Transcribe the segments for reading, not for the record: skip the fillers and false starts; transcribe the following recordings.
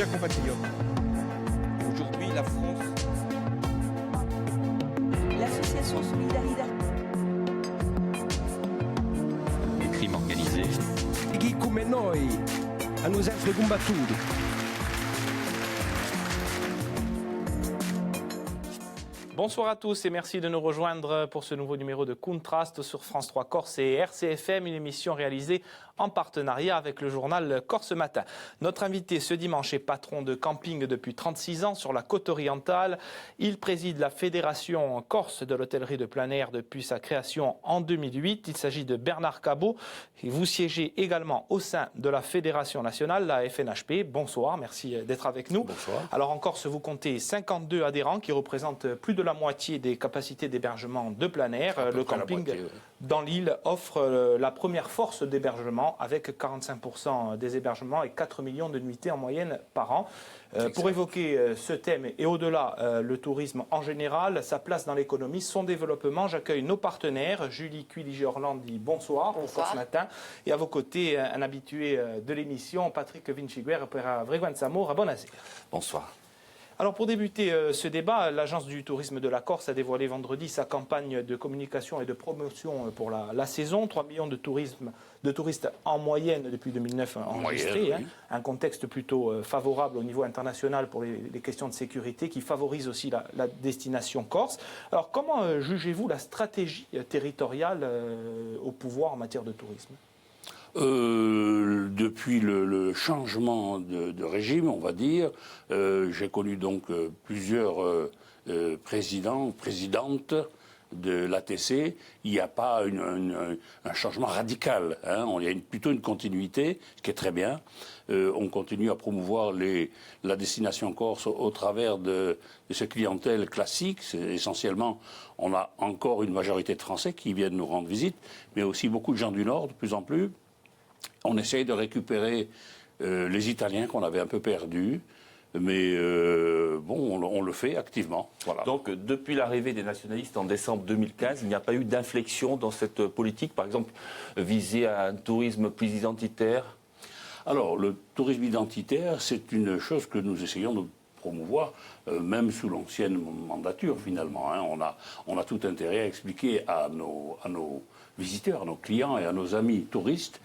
chers compatriotes, aujourd'hui la France... L'association Solidaridad. Le crime organisé. Chi come noi hanno sempre combattuto. Bonsoir à tous et merci de nous rejoindre pour ce nouveau numéro de Contraste sur France 3 Corse et RCFM, une émission réalisée en partenariat avec le journal Corse Matin. Notre invité ce dimanche est patron de camping depuis 36 ans sur la côte orientale. Il préside la Fédération Corse de l'hôtellerie de plein air depuis sa création en 2008. Il s'agit de Bernard Cabot. Et vous siégez également au sein de la Fédération nationale, la FNHP. Bonsoir, merci d'être avec nous. Bonsoir. Alors en Corse, vous comptez 52 adhérents qui représentent plus de la moitié des capacités d'hébergement de plein air. Le camping dans l'île offre la première force d'hébergement avec 45% des hébergements et 4 millions de nuitées en moyenne par an. Pour évoquer ce thème et au-delà le tourisme en général, sa place dans l'économie, son développement, j'accueille nos partenaires. Julie Cuiligi-Orlandi, bonsoir. Bonsoir. Au Corse Matin. Et à vos côtés, un habitué de l'émission, Patrick Vinciguer, per Vreguan Samora. Buonasera. Bonsoir. Alors pour débuter ce débat, l'Agence du tourisme de la Corse a dévoilé vendredi sa campagne de communication et de promotion pour la saison. 3 millions de touristes en moyenne depuis 2009 enregistrés. Oui. Un contexte plutôt favorable au niveau international pour les questions de sécurité qui favorise aussi la destination corse. Alors comment jugez-vous la stratégie territoriale au pouvoir en matière de tourisme ? Depuis le changement de régime, on va dire, j'ai connu donc plusieurs présidents, présidentes de l'ATC. Il n'y a pas un changement radical. Il y a plutôt une continuité, ce qui est très bien. On continue à promouvoir la destination corse au travers de ce clientèle classique. Essentiellement, on a encore une majorité de Français qui viennent nous rendre visite, mais aussi beaucoup de gens du Nord, de plus en plus. On essaye de récupérer les Italiens qu'on avait un peu perdus, mais on le fait activement. Voilà. Donc, depuis l'arrivée des nationalistes en décembre 2015, il n'y a pas eu d'inflexion dans cette politique, par exemple, visée à un tourisme plus identitaire ? Alors, le tourisme identitaire, c'est une chose que nous essayons de promouvoir, même sous l'ancienne mandature, finalement. On a tout intérêt à expliquer à nos visiteurs, à nos clients et à nos amis touristes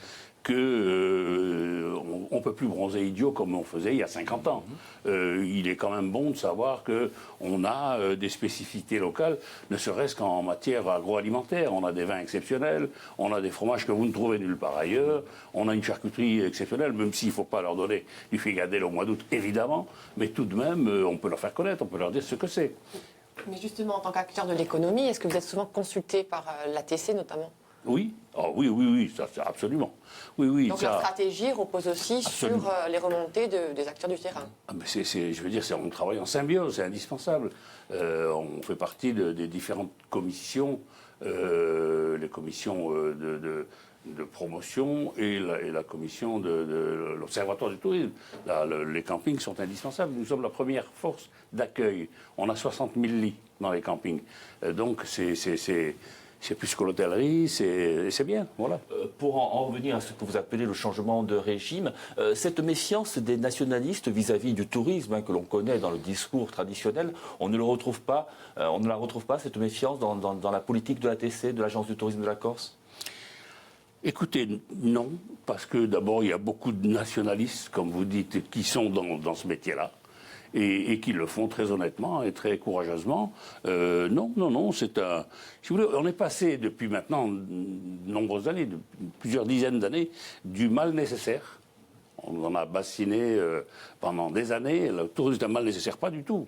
qu'on ne peut plus bronzer idiot comme on faisait il y a 50 ans. Il est quand même bon de savoir qu'on a des spécificités locales, ne serait-ce qu'en matière agroalimentaire. On a des vins exceptionnels, on a des fromages que vous ne trouvez nulle part ailleurs, on a une charcuterie exceptionnelle, même s'il ne faut pas leur donner du figadelle au mois d'août, évidemment, mais tout de même, on peut leur faire connaître, on peut leur dire ce que c'est. Mais justement, en tant qu'acteur de l'économie, est-ce que vous êtes souvent consulté par l'ATC notamment ? Oui, oui, ça absolument. Oui, donc ça... la stratégie repose aussi Absolument. sur les remontées des acteurs du terrain. Je veux dire, on travaille en symbiose, c'est indispensable. On fait partie des différentes commissions, les commissions de promotion et la commission de l'Observatoire du tourisme. Les campings sont indispensables. Nous sommes la première force d'accueil. On a 60 000 lits dans les campings. Donc c'est plus que l'hôtellerie, c'est bien, voilà. Pour en revenir à ce que vous appelez le changement de régime, cette méfiance des nationalistes vis-à-vis du tourisme que l'on connaît dans le discours traditionnel, on ne la retrouve pas, cette méfiance dans la politique de l'ATC, de l'Agence du tourisme de la Corse ? Écoutez, non, parce que d'abord, il y a beaucoup de nationalistes, comme vous dites, qui sont dans ce métier-là. Et qui le font très honnêtement et très courageusement. Non, c'est un... Si vous voulez, on est passé depuis maintenant de nombreuses années, plusieurs dizaines d'années, du mal nécessaire. On en a bassiné pendant des années. Le tourisme est un mal nécessaire, pas du tout.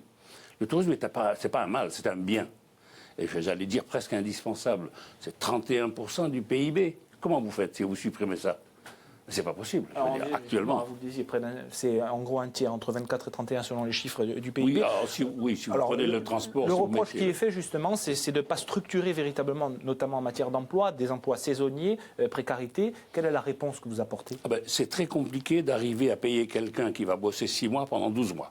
Le tourisme, c'est pas un mal, c'est un bien. Et j'allais dire presque indispensable. C'est 31% du PIB. Comment vous faites si vous supprimez ça ? C'est pas possible. Actuellement. Vous le disiez, c'est en gros un tiers, entre 24 et 31 selon les chiffres du PIB. Oui, si vous prenez le transport... Le reproche qui est fait justement, c'est de ne pas structurer véritablement, notamment en matière d'emploi, des emplois saisonniers, précarité. Quelle est la réponse que vous apportez ? C'est très compliqué d'arriver à payer quelqu'un qui va bosser 6 mois pendant 12 mois.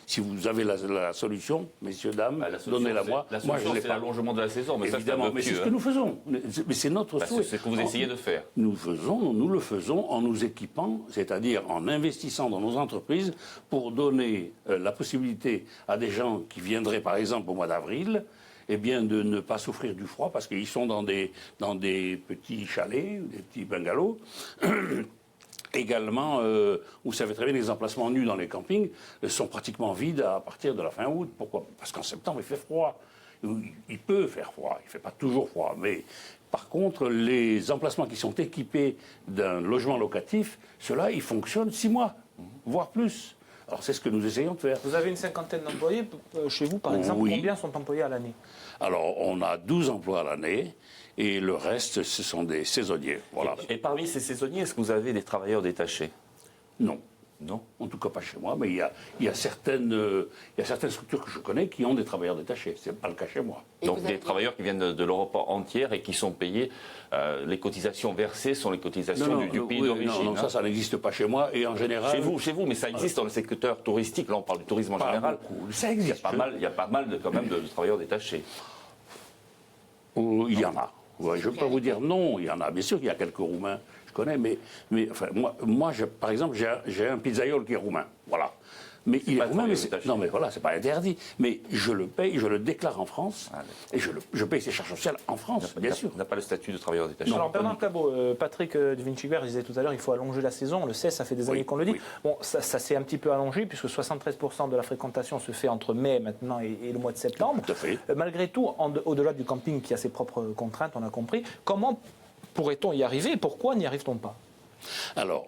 Si vous avez la solution, messieurs, dames, Bah, la solution, donnez-la-moi. La Moi, solution, je l'ai c'est pas. l'allongement de la saison, mais Évidemment, mais c'est ce que nous faisons. Mais c'est notre souhait. C'est ce que vous essayez de faire. Nous le faisons en nous équipant, c'est-à-dire en investissant dans nos entreprises pour donner la possibilité à des gens qui viendraient, par exemple, au mois d'avril, eh bien, de ne pas souffrir du froid parce qu'ils sont dans des petits chalets, des petits bungalows. Également, vous savez très bien, les emplacements nus dans les campings sont pratiquement vides à partir de la fin août. Pourquoi? Parce qu'en septembre, il fait froid. Il peut faire froid, il ne fait pas toujours froid. Mais par contre, les emplacements qui sont équipés d'un logement locatif, ceux-là, ils fonctionnent 6 mois, voire plus. Alors c'est ce que nous essayons de faire. Vous avez une cinquantaine d'employés chez vous, par exemple. Oui. Combien sont employés à l'année? Alors on a 12 emplois à l'année et le reste, ce sont des saisonniers. Voilà. Et parmi ces saisonniers, est-ce que vous avez des travailleurs détachés? Non. Non. En tout cas, pas chez moi, mais il y a certaines structures que je connais qui ont des travailleurs détachés. Ce n'est pas le cas chez moi. Et Donc vous avez- des travailleurs qui viennent de l'Europe entière et qui sont payés, les cotisations versées sont les cotisations du pays oui, d'origine. non, hein. ça n'existe pas chez moi. Et en général. Chez vous, mais ça existe dans le secteur touristique. Là, on parle du tourisme en pas général. beaucoup. Ça Il y a existe. pas mal, quand même de travailleurs détachés. Il y en a. Ouais, je ne peux pas vous dire non, il y en a. Bien sûr qu'il y a quelques Roumains, je connais, mais enfin, moi par exemple, j'ai un pizzaiolo qui est roumain. Voilà. Mais il est pas roumain, mais travailleur détaché. non, mais voilà, c'est pas interdit. Mais je le paye, je le déclare en France, Ah, et je paye ses charges sociales en France, bien sûr. Il n'a pas le statut de travailleur détaché. Alors Bernard Cabot, Patrick de Vinciguer disait tout à l'heure, il faut allonger la saison. On le sait, ça fait des années qu'on le dit. oui. Bon, ça s'est un petit peu allongé puisque 73% de la fréquentation se fait entre mai maintenant et le mois de septembre. Tout à fait. Malgré tout, au-delà du camping qui a ses propres contraintes, on a compris. Comment pourrait-on y arriver? Pourquoi n'y arrive-t-on pas? Alors,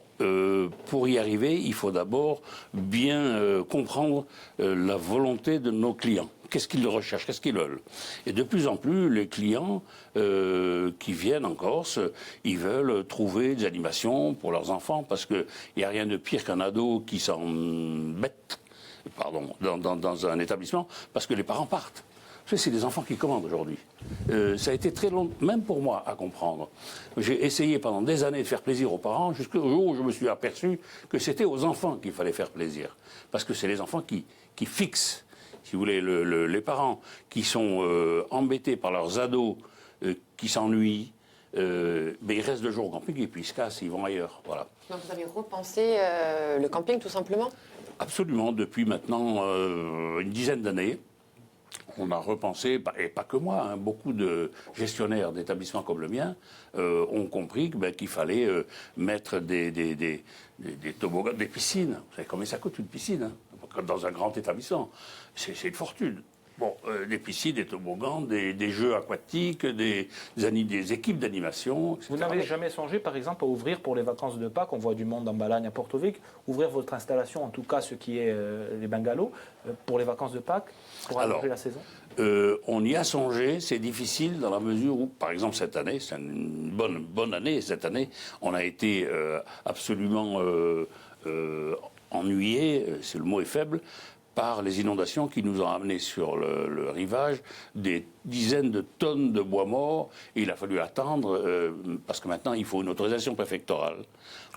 pour y arriver, il faut d'abord bien comprendre la volonté de nos clients. Qu'est-ce qu'ils recherchent? Qu'est-ce qu'ils veulent? Et de plus en plus, les clients qui viennent en Corse, ils veulent trouver des animations pour leurs enfants parce qu'il n'y a rien de pire qu'un ado qui s'embête dans un établissement parce que les parents partent. Vous savez, c'est les enfants qui commandent aujourd'hui. Ça a été très long, même pour moi, à comprendre. J'ai essayé pendant des années de faire plaisir aux parents, jusqu'au jour où je me suis aperçu que c'était aux enfants qu'il fallait faire plaisir. Parce que c'est les enfants qui fixent, si vous voulez, les parents qui sont embêtés par leurs ados, qui s'ennuient, mais ils restent 2 jours au camping et puis ils se cassent, ils vont ailleurs. Voilà. Donc vous avez repensé le camping tout simplement? Absolument, depuis maintenant une dizaine d'années. On a repensé, et pas que moi, hein, beaucoup de gestionnaires d'établissements comme le mien ont compris qu'il fallait mettre des toboggans, des piscines. Vous savez combien ça coûte une piscine hein, dans un grand établissement? C'est une fortune. Bon, des piscines, des toboggans, des jeux aquatiques, des équipes d'animation, etc. Vous n'avez jamais songé, par exemple, à ouvrir pour les vacances de Pâques, on voit du monde en Balagne à Porto Vecchio, ouvrir votre installation, en tout cas ce qui est les bungalows, pour les vacances de Pâques, pour allonger la saison? On y a songé, c'est difficile dans la mesure où, par exemple, cette année, c'est une bonne année, cette année, on a été absolument ennuyés, le mot est faible, par les inondations qui nous ont amenés sur le rivage des dizaines de tonnes de bois mort. Et il a fallu attendre, parce que maintenant, il faut une autorisation préfectorale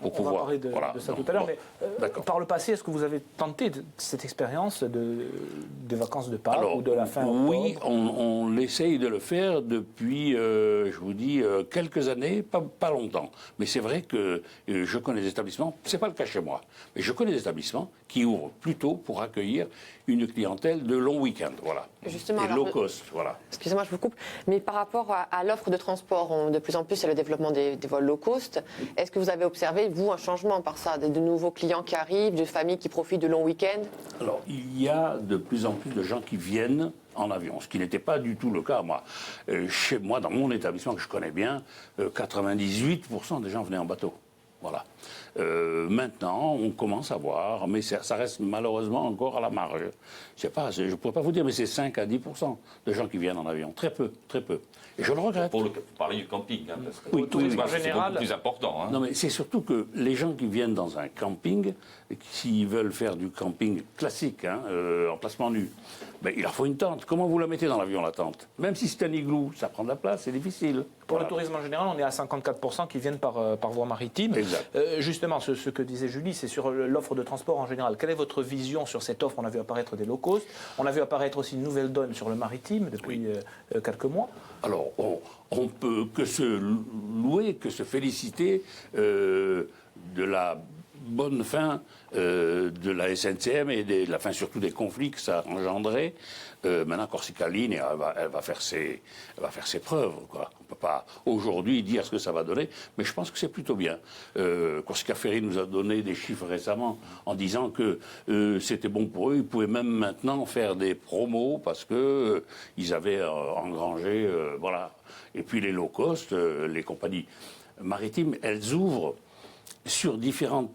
pour pouvoir... On va parler de ça tout à l'heure, mais par le passé, est-ce que vous avez tenté cette expérience des vacances de Pâques ou de la fin octobre? Oui, on essaye de le faire depuis, je vous dis, quelques années, pas longtemps. Mais c'est vrai que je connais des établissements, c'est pas le cas chez moi, mais je connais des établissements qui ouvrent plutôt pour accueillir une clientèle de long week-end, voilà. Justement, et alors, low cost, voilà. Excusez-moi, je vous coupe, mais par rapport à l'offre de transport, de plus en plus, c'est le développement des vols low cost. Est-ce que vous avez observé, vous, un changement par ça, de nouveaux clients qui arrivent, de familles qui profitent de longs week-ends? Alors, il y a de plus en plus de gens qui viennent en avion, ce qui n'était pas du tout le cas, moi. Chez moi, dans mon établissement que je connais bien, 98% des gens venaient en bateau. Voilà. Maintenant, on commence à voir, mais ça reste malheureusement encore à la marge. Je ne pourrais pas vous dire, mais c'est 5 à 10% de gens qui viennent en avion. Très peu, très peu. Et je le regrette. Pour parler du camping, hein, parce que Oui, le tourisme, en c'est général- beaucoup plus important. Hein. Non, mais c'est surtout que les gens qui viennent dans un camping, s'ils veulent faire du camping classique, hein, en placement nu, ben, il leur faut une tente. Comment vous la mettez dans l'avion, la tente? Même si c'est un igloo, ça prend de la place, c'est difficile. Pour Voilà. le tourisme en général, on est à 54% qui viennent par voie maritime. Exact. Justement, ce que disait Julie, c'est sur l'offre de transport en général. Quelle est votre vision sur cette offre? On a vu apparaître des low cost. On a vu apparaître aussi une nouvelle donne sur le maritime depuis quelques mois. Alors, on peut que se louer, que se féliciter de la bonne fin de la SNCM et de la fin surtout des conflits que ça a engendré. Maintenant, Corsica Line, elle va faire ses preuves, quoi. On ne peut pas aujourd'hui dire ce que ça va donner, mais je pense que c'est plutôt bien. Corsica Ferry nous a donné des chiffres récemment en disant que c'était bon pour eux. Ils pouvaient même maintenant faire des promos parce que ils avaient engrangé, voilà. Et puis les low cost, les compagnies maritimes, elles ouvrent sur différents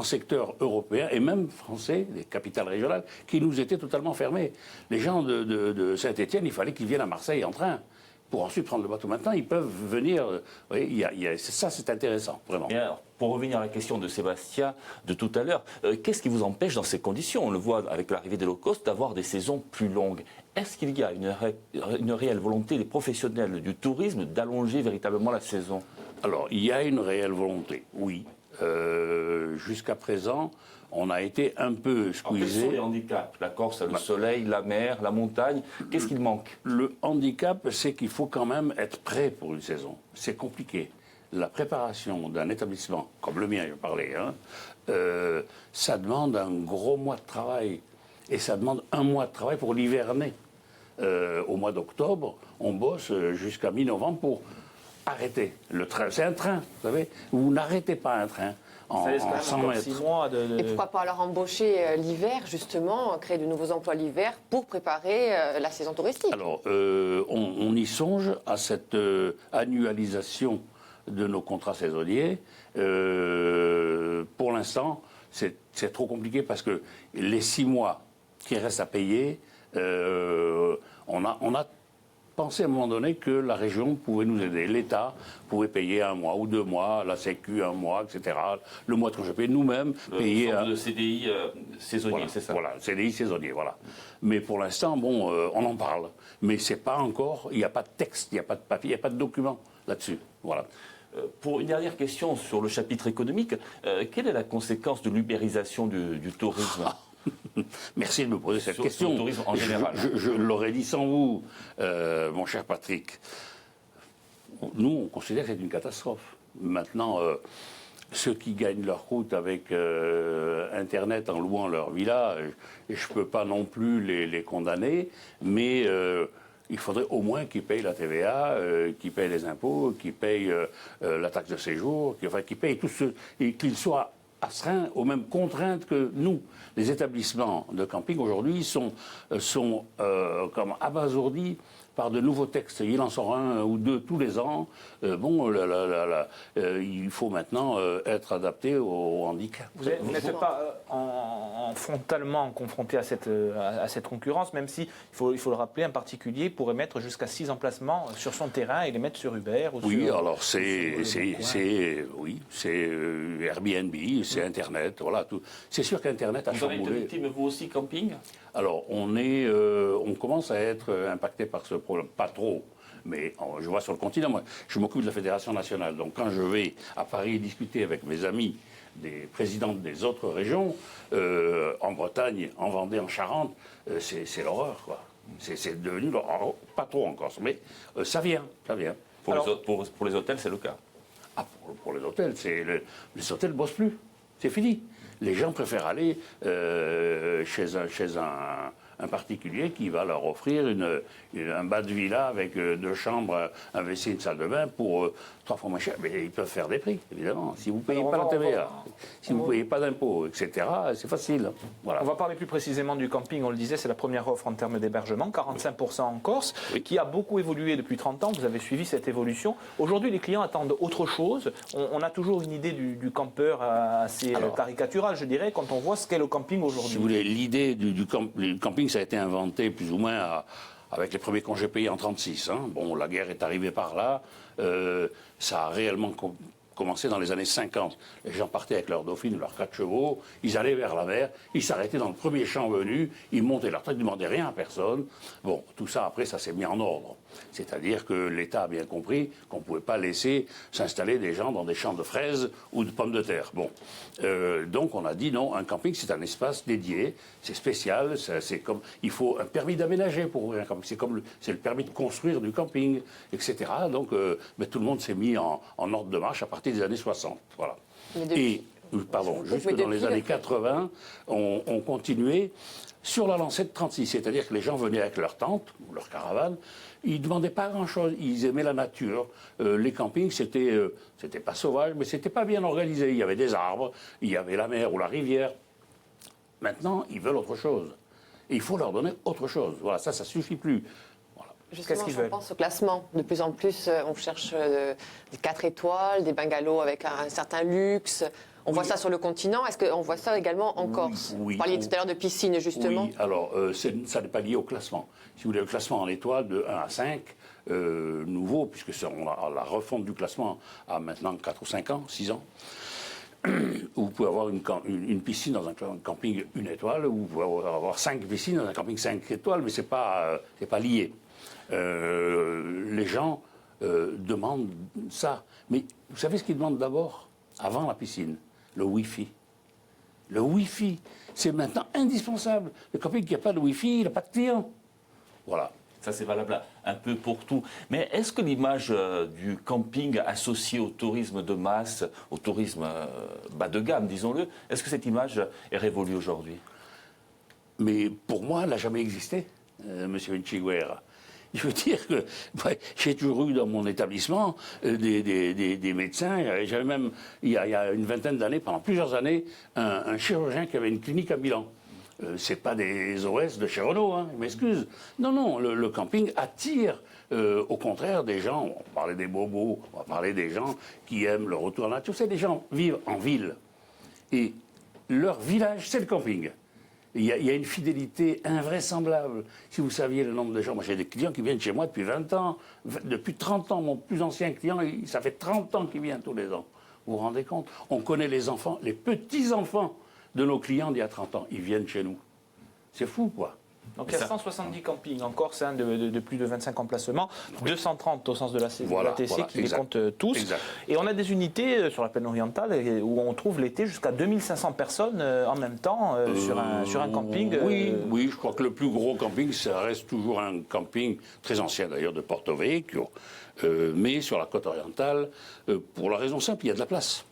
secteurs européens et même français, des capitales régionales, qui nous étaient totalement fermés. Les gens de Saint-Étienne, il fallait qu'ils viennent à Marseille en train pour ensuite prendre le bateau. Maintenant, ils peuvent venir. Oui, ça, c'est intéressant, vraiment. Et alors, pour revenir à la question de Sébastien de tout à l'heure, qu'est-ce qui vous empêche dans ces conditions? On le voit avec l'arrivée des low cost d'avoir des saisons plus longues. Est-ce qu'il y a une réelle volonté des professionnels du tourisme d'allonger véritablement la saison? Alors, il y a une réelle volonté, oui. Jusqu'à présent, on a été un peu Quels sont squeezé. les handicaps? La Corse, le soleil, la mer, la montagne. Qu'est-ce qu'il manque? Le handicap, c'est qu'il faut quand même être prêt pour une saison. C'est compliqué. La préparation d'un établissement, comme le mien, je parlais, ça demande un gros mois de travail. Et ça demande un mois de travail pour l'hiverner. Au mois d'octobre, on bosse jusqu'à mi-novembre pour arrêter le train. C'est un train, vous savez. Vous n'arrêtez pas un train en 100 mètres. 6 mois Et pourquoi pas alors embaucher l'hiver, justement, créer de nouveaux emplois l'hiver pour préparer la saison touristique? Alors, on y songe à cette annualisation de nos contrats saisonniers. Pour l'instant, c'est trop compliqué parce que les 6 mois qui restent à payer, on a pensé à un moment donné que la région pouvait nous aider. L'État pouvait payer 1 mois ou 2 mois, la Sécu 1 mois, etc. Le mois de congé payé, nous-mêmes, payer Le CDI saisonnier, voilà, c'est ça? Voilà, CDI saisonnier, voilà. Mais pour l'instant, bon, on en parle. Mais c'est pas encore, il n'y a pas de texte, il n'y a pas de papier, il n'y a pas de document là-dessus. Voilà. Pour une dernière question sur le chapitre économique, quelle est la conséquence de l'ubérisation du tourisme? Merci de me poser cette Sur question. le tourisme en général. Je l'aurais dit sans vous, mon cher Patrick. Nous, on considère que c'est une catastrophe. Maintenant, ceux qui gagnent leur croûte avec Internet en louant leur villa, je ne peux pas non plus les condamner, mais il faudrait au moins qu'ils payent la TVA, qu'ils payent les impôts, qu'ils payent la taxe de séjour, qu'ils payent tout ce... et qu'ils soient astreints aux mêmes contraintes que nous. Les établissements de camping aujourd'hui sont comme abasourdis par de nouveaux textes. Il en sort 1 ou 2 tous les ans. Il faut maintenant être adapté au handicap. Vous n'êtes pas frontalement confronté à cette concurrence, même si, il faut le rappeler, un particulier pourrait mettre jusqu'à 6 emplacements sur son terrain et les mettre sur Uber. Ou oui, sur, alors c'est Airbnb, c'est Internet, voilà tout. C'est sûr qu'Internet a Vous en êtes chamboulé. victime, vous aussi, camping? Alors on commence à être impacté par ce problème, pas trop. Mais je vois sur le continent, moi, je m'occupe de la Fédération nationale. Donc quand je vais à Paris discuter avec mes amis, des présidents des autres régions, en Bretagne, en Vendée, en Charente, c'est l'horreur, quoi. C'est devenu l'horreur. Pas trop en Corse, mais ça vient. Pour les hôtels, c'est le cas. Ah, pour les hôtels, les hôtels ne bossent plus. C'est fini. Les gens préfèrent aller chez un particulier qui va leur offrir un bas de villa avec 2 chambres, un WC, une salle de bain pour 3 fois moins cher. Mais ils peuvent faire des prix, évidemment. Si vous ne payez pas la TVA, si vous ne payez pas d'impôts, etc., c'est facile. Voilà. On va parler plus précisément du camping. On le disait, c'est la première offre en termes d'hébergement, 45% en Corse, qui a beaucoup évolué depuis 30 ans. Vous avez suivi cette évolution. Aujourd'hui, les clients attendent autre chose. On a toujours une idée du campeur assez caricaturale, je dirais, quand on voit ce qu'est le camping aujourd'hui. Si vous voulez, l'idée du camping, ça a été inventé plus ou moins avec les premiers congés payés en 1936. Bon, la guerre est arrivée par là. Ça a réellement commencé dans les années 50. Les gens partaient avec leurs dauphines, leurs 4 chevaux, ils allaient vers la mer, ils s'arrêtaient dans le premier champ venu, ils montaient leur traite, ils ne demandaient rien à personne. Bon, tout ça, après, ça s'est mis en ordre. C'est-à-dire que l'État a bien compris qu'on ne pouvait pas laisser s'installer des gens dans des champs de fraises ou de pommes de terre. Bon, donc on a dit non, un camping, c'est un espace dédié, c'est spécial, c'est comme, il faut un permis d'aménager pour ouvrir un camping, c'est le permis de construire du camping, etc. Donc mais tout le monde s'est mis en ordre de marche à partir des années 60. Voilà. Et, pardon, jusque dans les années 80, on continuait sur la lancée de 36, c'est-à-dire que les gens venaient avec leur tente ou leur caravane, ils ne demandaient pas grand-chose, ils aimaient la nature. Les campings, c'était pas sauvage, mais c'était pas bien organisé. Il y avait des arbres, il y avait la mer ou la rivière. Maintenant, ils veulent autre chose. Et il faut leur donner autre chose. Voilà, ça suffit plus. Voilà. Justement, je pense au classement. De plus en plus, on cherche des 4 étoiles, des bungalows avec un certain luxe. On voit ça sur le continent. Est-ce qu'on voit ça également en Corse? Oui, Vous parliez tout à l'heure de piscine, justement. Oui, alors ça n'est pas lié au classement. Si vous voulez, le classement en étoiles de 1 à 5, nouveau, puisque la refonte du classement a maintenant 4 ou 5 ans, 6 ans. Vous pouvez avoir une piscine dans un camping 1 étoile, ou vous pouvez avoir 5 piscines dans un camping 5 étoiles, mais ce n'est pas lié. Les gens demandent ça. Mais vous savez ce qu'ils demandent d'abord, avant la piscine? Le Wi-Fi. Le Wi-Fi, c'est maintenant indispensable. Le camping qui n'a pas de Wi-Fi, il n'a pas de clients. Voilà. Ça, c'est valable un peu pour tout. Mais est-ce que l'image du camping associé au tourisme de masse, au tourisme bas de gamme, disons-le, est-ce que cette image est révolue aujourd'hui? Mais pour moi, elle n'a jamais existé, Monsieur Vinciguerra. Je veux dire que j'ai toujours eu dans mon établissement des médecins. J'avais même, il y a une vingtaine d'années, pendant plusieurs années, un chirurgien qui avait une clinique à Milan. C'est pas des OS de chez Renault, hein, je m'excuse. Non, le camping attire, au contraire, des gens, on va parler des bobos, on va parler des gens qui aiment le retour à la nature. Vous savez, des gens vivent en ville. Et leur village, c'est le camping. Il y a une fidélité invraisemblable. Si vous saviez le nombre de gens, moi j'ai des clients qui viennent chez moi depuis 20 ans, depuis 30 ans. Mon plus ancien client, ça fait 30 ans qu'il vient tous les ans. Vous vous rendez compte? On connaît les enfants, les petits-enfants de nos clients d'il y a 30 ans. Ils viennent chez nous. C'est fou, quoi. Donc il y a 170 campings en Corse, hein, de plus de 25 emplacements, 230 au sens de la TC qui les compte tous. Exact. Et on a des unités sur la plaine orientale où on trouve l'été jusqu'à 2500 personnes en même temps sur un camping. Oui, je crois que le plus gros camping, ça reste toujours un camping très ancien d'ailleurs de Porto Vecchio, mais sur la côte orientale, pour la raison simple, il y a de la place.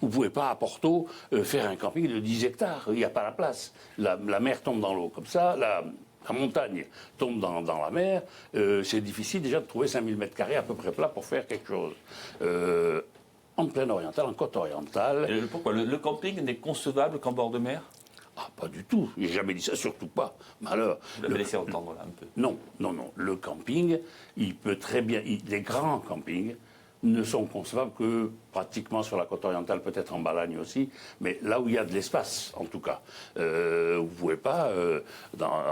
Vous ne pouvez pas à Porto faire un camping de 10 hectares, il n'y a pas la place. La mer tombe dans l'eau comme ça, la montagne tombe dans la mer, c'est difficile déjà de trouver 5000 m² à peu près plat pour faire quelque chose. En plaine orientale, en côte orientale... Pourquoi le camping n'est concevable qu'en bord de mer? Ah, pas du tout, j'ai jamais dit ça, surtout pas. Malheur. Vous l'avez laissé entendre là un peu. Non. Le camping, il peut très bien... les grands campings ne sont concevables que pratiquement sur la côte orientale, peut-être en Balagne aussi, mais là où il y a de l'espace, en tout cas. Vous ne pouvez pas,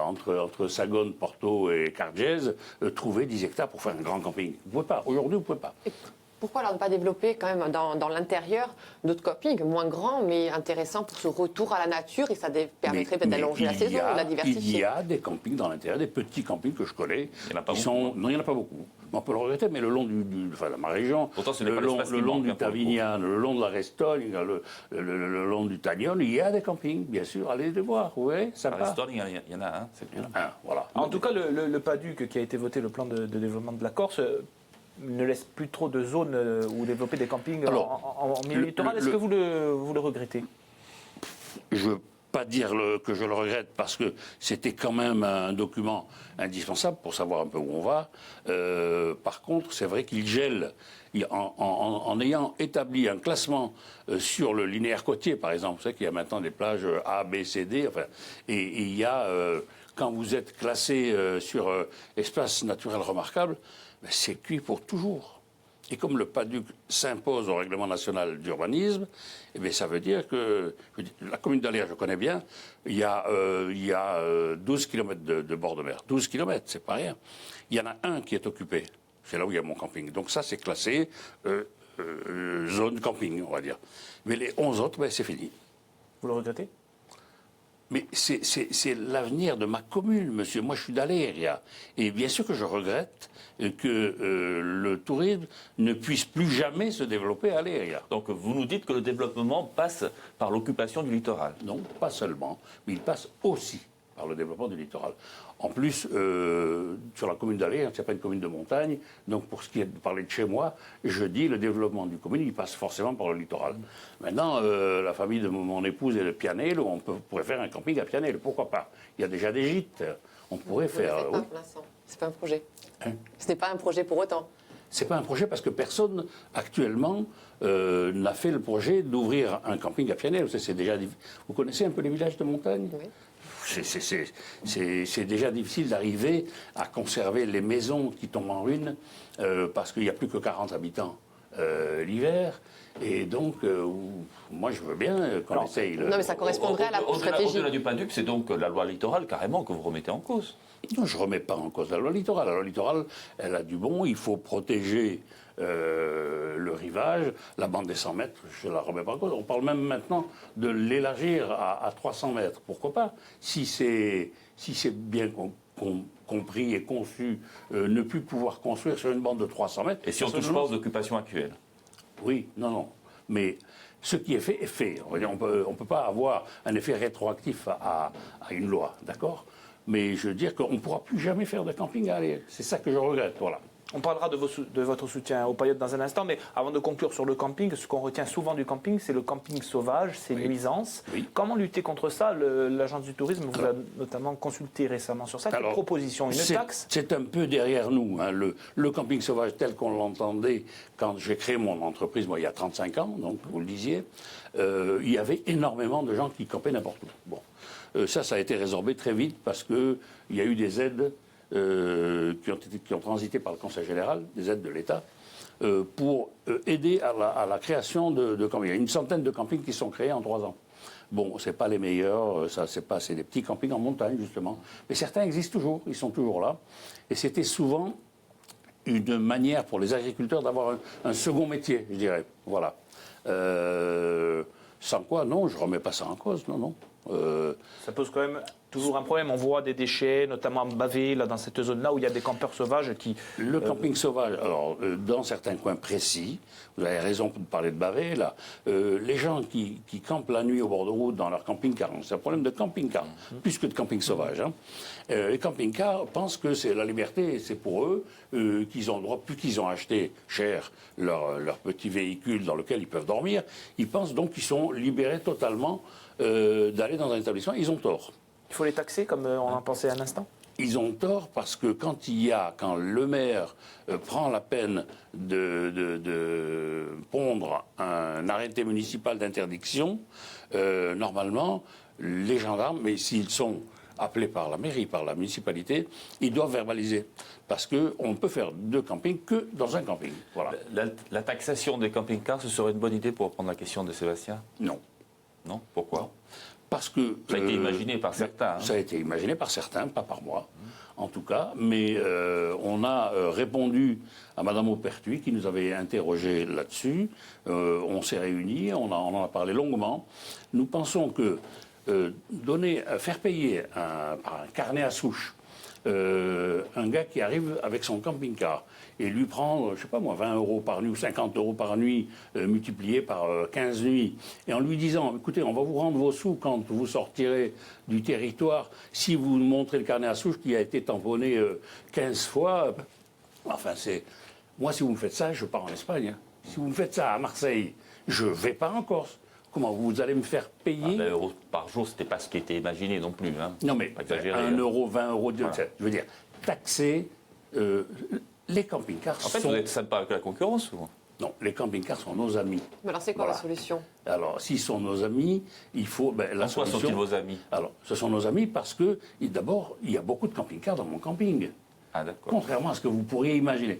entre Sagone, Porto et Cargèse, trouver 10 hectares pour faire un grand camping. Vous ne pouvez pas. Aujourd'hui, vous ne pouvez pas. Et pourquoi alors ne pas développer quand même dans l'intérieur d'autres campings moins grands, mais intéressants pour ce retour à la nature, et ça permettrait peut-être d'allonger la saison, de la diversifier? Il y a des campings dans l'intérieur, des petits campings que je connais. Il n'y en a pas beaucoup. Non, il n'y en a pas beaucoup. On peut le regretter, mais le long de ma région, Pourtant, ce le long du manque, Tavignane, le long de la Restogne, le long du Tagnone, il y a des campings, bien sûr, allez les voir, oui, ça À va. Restoring, il y en a un, c'est tout. Voilà. En tout cas, le PADUC qui a été voté, le plan de développement de la Corse, ne laisse plus trop de zones où développer des campings en milieu littoral. Est-ce que vous le regrettez? Je ne veux pas dire que je le regrette parce que c'était quand même un document indispensable pour savoir un peu où on va. Par contre, c'est vrai qu'il gèle. En ayant établi un classement sur le linéaire côtier, par exemple, vous savez qu'il y a maintenant des plages A, B, C, D, enfin, et il y a, quand vous êtes classé sur espace naturel remarquable, c'est cuit pour toujours. Et comme le PADUC s'impose au règlement national d'urbanisme, eh bien, ça veut dire que la commune d'Allières, je connais bien, il y a 12 km de bord de mer. 12 km, c'est pas rien. Il y en a un qui est occupé. C'est là où il y a mon camping. Donc ça, c'est classé zones camping, on va dire. Mais les 11 autres, ben, c'est fini. Vous le regrettez? Mais c'est l'avenir de ma commune, monsieur. Moi, je suis d'Aléria. Et bien sûr que je regrette que le tourisme ne puisse plus jamais se développer à Aléria. Donc vous nous dites que le développement passe par l'occupation du littoral. Non, pas seulement, mais il passe aussi par le développement du littoral. En plus, sur la commune d'Aléria, ce n'est pas une commune de montagne, donc pour ce qui est de parler de chez moi, je dis le développement du commune, il passe forcément par le littoral. Maintenant, la famille de mon épouse est de Pianel, on pourrait faire un camping à Pianel, pourquoi pas? Il y a déjà des gîtes, on pourrait faire... Vous ne le faites pas pour l'instant. C'est pas un projet. Hein? Ce n'est pas un projet pour autant. C'est pas un projet parce que personne actuellement n'a fait le projet d'ouvrir un camping à Pianel. C'est déjà... Vous connaissez un peu les villages de montagne? Oui. C'est déjà difficile d'arriver à conserver les maisons qui tombent en ruine parce qu'il n'y a plus que 40 habitants l'hiver. Et donc, moi, je veux bien qu'on essaye. Non, mais ça correspondrait à la stratégie. Au-delà du Paduc, c'est donc la loi littorale carrément que vous remettez en cause. Non, je ne remets pas en cause la loi littorale. La loi littorale, elle a du bon. Il faut protéger le rivage. La bande des 100 mètres, je ne la remets pas en cause. On parle même maintenant de l'élargir à 300 mètres. Pourquoi pas? Si c'est bien compris et conçu, ne plus pouvoir construire sur une bande de 300 mètres. Et si on ne touche pas aux occupations actuelles? Oui, non. Mais ce qui est fait est fait. On ne peut pas avoir un effet rétroactif à une loi, d'accord? Mais je veux dire qu'on ne pourra plus jamais faire de camping à aller. C'est ça que je regrette, voilà. On parlera de votre soutien aux paillotes dans un instant, mais avant de conclure sur le camping, ce qu'on retient souvent du camping, c'est le camping sauvage, ses nuisances. Oui. Comment lutter contre ça? L'agence du tourisme vous a notamment consulté récemment sur ça. Quelle proposition? Une taxe? C'est un peu derrière nous. Hein. Le camping sauvage tel qu'on l'entendait quand j'ai créé mon entreprise, moi, il y a 35 ans, donc vous le disiez, il y avait énormément de gens qui campaient n'importe où. Bon. Ça a été résorbé très vite parce qu'il y a eu des aides qui ont transité par le Conseil général, des aides de l'État, pour aider à la création de campings. Il y a une centaine de campings qui sont créés en 3 ans. Bon, ce n'est pas les meilleurs, c'est des petits campings en montagne, justement. Mais certains existent toujours, ils sont toujours là. Et c'était souvent une manière pour les agriculteurs d'avoir un second métier, je dirais. Voilà. Sans quoi, non, je ne remets pas ça en cause, non. Ça pose quand même toujours un problème. On voit des déchets, notamment en Bavé, là, dans cette zone-là où il y a des campeurs sauvages qui... Le camping sauvage, alors, dans certains coins précis, vous avez raison de parler de Bavé, là, les gens qui campent la nuit au bord de route dans leur camping-car, c'est un problème de camping-car, plus que de camping sauvage. Hein. Les camping-cars pensent que c'est la liberté, c'est pour eux, qu'ils ont le droit, plus qu'ils ont acheté cher leur petit véhicule dans lequel ils peuvent dormir, ils pensent donc qu'ils sont libérés totalement d'aller dans un établissement. Ils ont tort. Il faut les taxer, comme on en pensait un instant? Ils ont tort parce que quand le maire prend la peine de pondre un arrêté municipal d'interdiction, normalement, les gendarmes, mais s'ils sont appelés par la mairie, par la municipalité, ils doivent verbaliser. Parce qu'on ne peut faire de camping que dans un camping. Voilà. La taxation des camping-cars, ce serait une bonne idée pour reprendre la question de Sébastien? Non. Non? Pourquoi? Parce que... Ça a été imaginé par certains. Hein. Ça a été imaginé par certains, pas par moi, en tout cas. Mais on a répondu à Mme Aupertuis, qui nous avait interrogé là-dessus. On s'est réunis, on en a parlé longuement. Nous pensons que faire payer par un carnet à souche un gars qui arrive avec son camping-car et lui prendre, je ne sais pas moi, 20 € par nuit ou 50 € par nuit multiplié par 15 nuits, et en lui disant, écoutez, on va vous rendre vos sous quand vous sortirez du territoire, si vous nous montrez le carnet à souche qui a été tamponné 15 fois, enfin c'est... Moi, si vous me faites ça, je pars en Espagne. Hein. Si vous me faites ça à Marseille, je ne vais pas en Corse. Comment vous allez me faire payer 20 € par jour, c'était pas ce qui était imaginé non plus. Hein. Non mais 1 €, 20 €, voilà. Je veux dire, taxer les camping-cars. En fait, vous êtes sympa avec la concurrence ou... Non, les camping-cars sont nos amis. Mais alors c'est quoi la solution? Alors, s'ils sont nos amis, il faut... En quoi sont-ils vos amis? Alors, ce sont nos amis parce que, d'abord, il y a beaucoup de camping-cars dans mon camping. Ah, d'accord. Contrairement à ce que vous pourriez imaginer.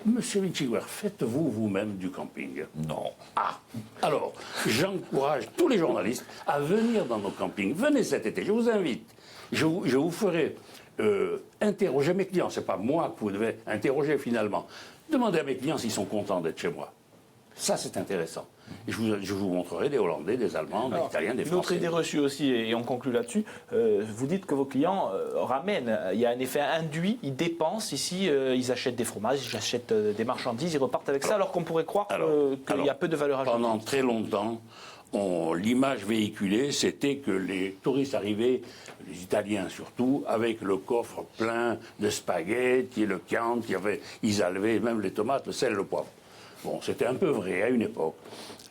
Monsieur Michiguer, faites-vous vous-même du camping? Non. Ah, alors, j'encourage tous les journalistes à venir dans nos campings. Venez cet été, je vous invite. Je vous ferai interroger mes clients. Ce n'est pas moi que vous devez interroger finalement. Demandez à mes clients s'ils sont contents d'être chez moi. Ça, c'est intéressant. Et je vous montrerai des Hollandais, des Allemands, des Italiens, des Une autre Français. idée reçue aussi, et on conclut là-dessus, vous dites que vos clients ramènent, il y a un effet induit, ils dépensent ici, ils achètent des fromages, ils achètent des marchandises, ils repartent avec ça, alors qu'on pourrait croire qu'il y a peu de valeur ajoutée. Pendant très longtemps, l'image véhiculée, c'était que les touristes arrivaient, les Italiens surtout, avec le coffre plein de spaghettis, le Chianti, ils enlevaient même les tomates, le sel, le poivre. Bon, c'était un peu vrai à une époque.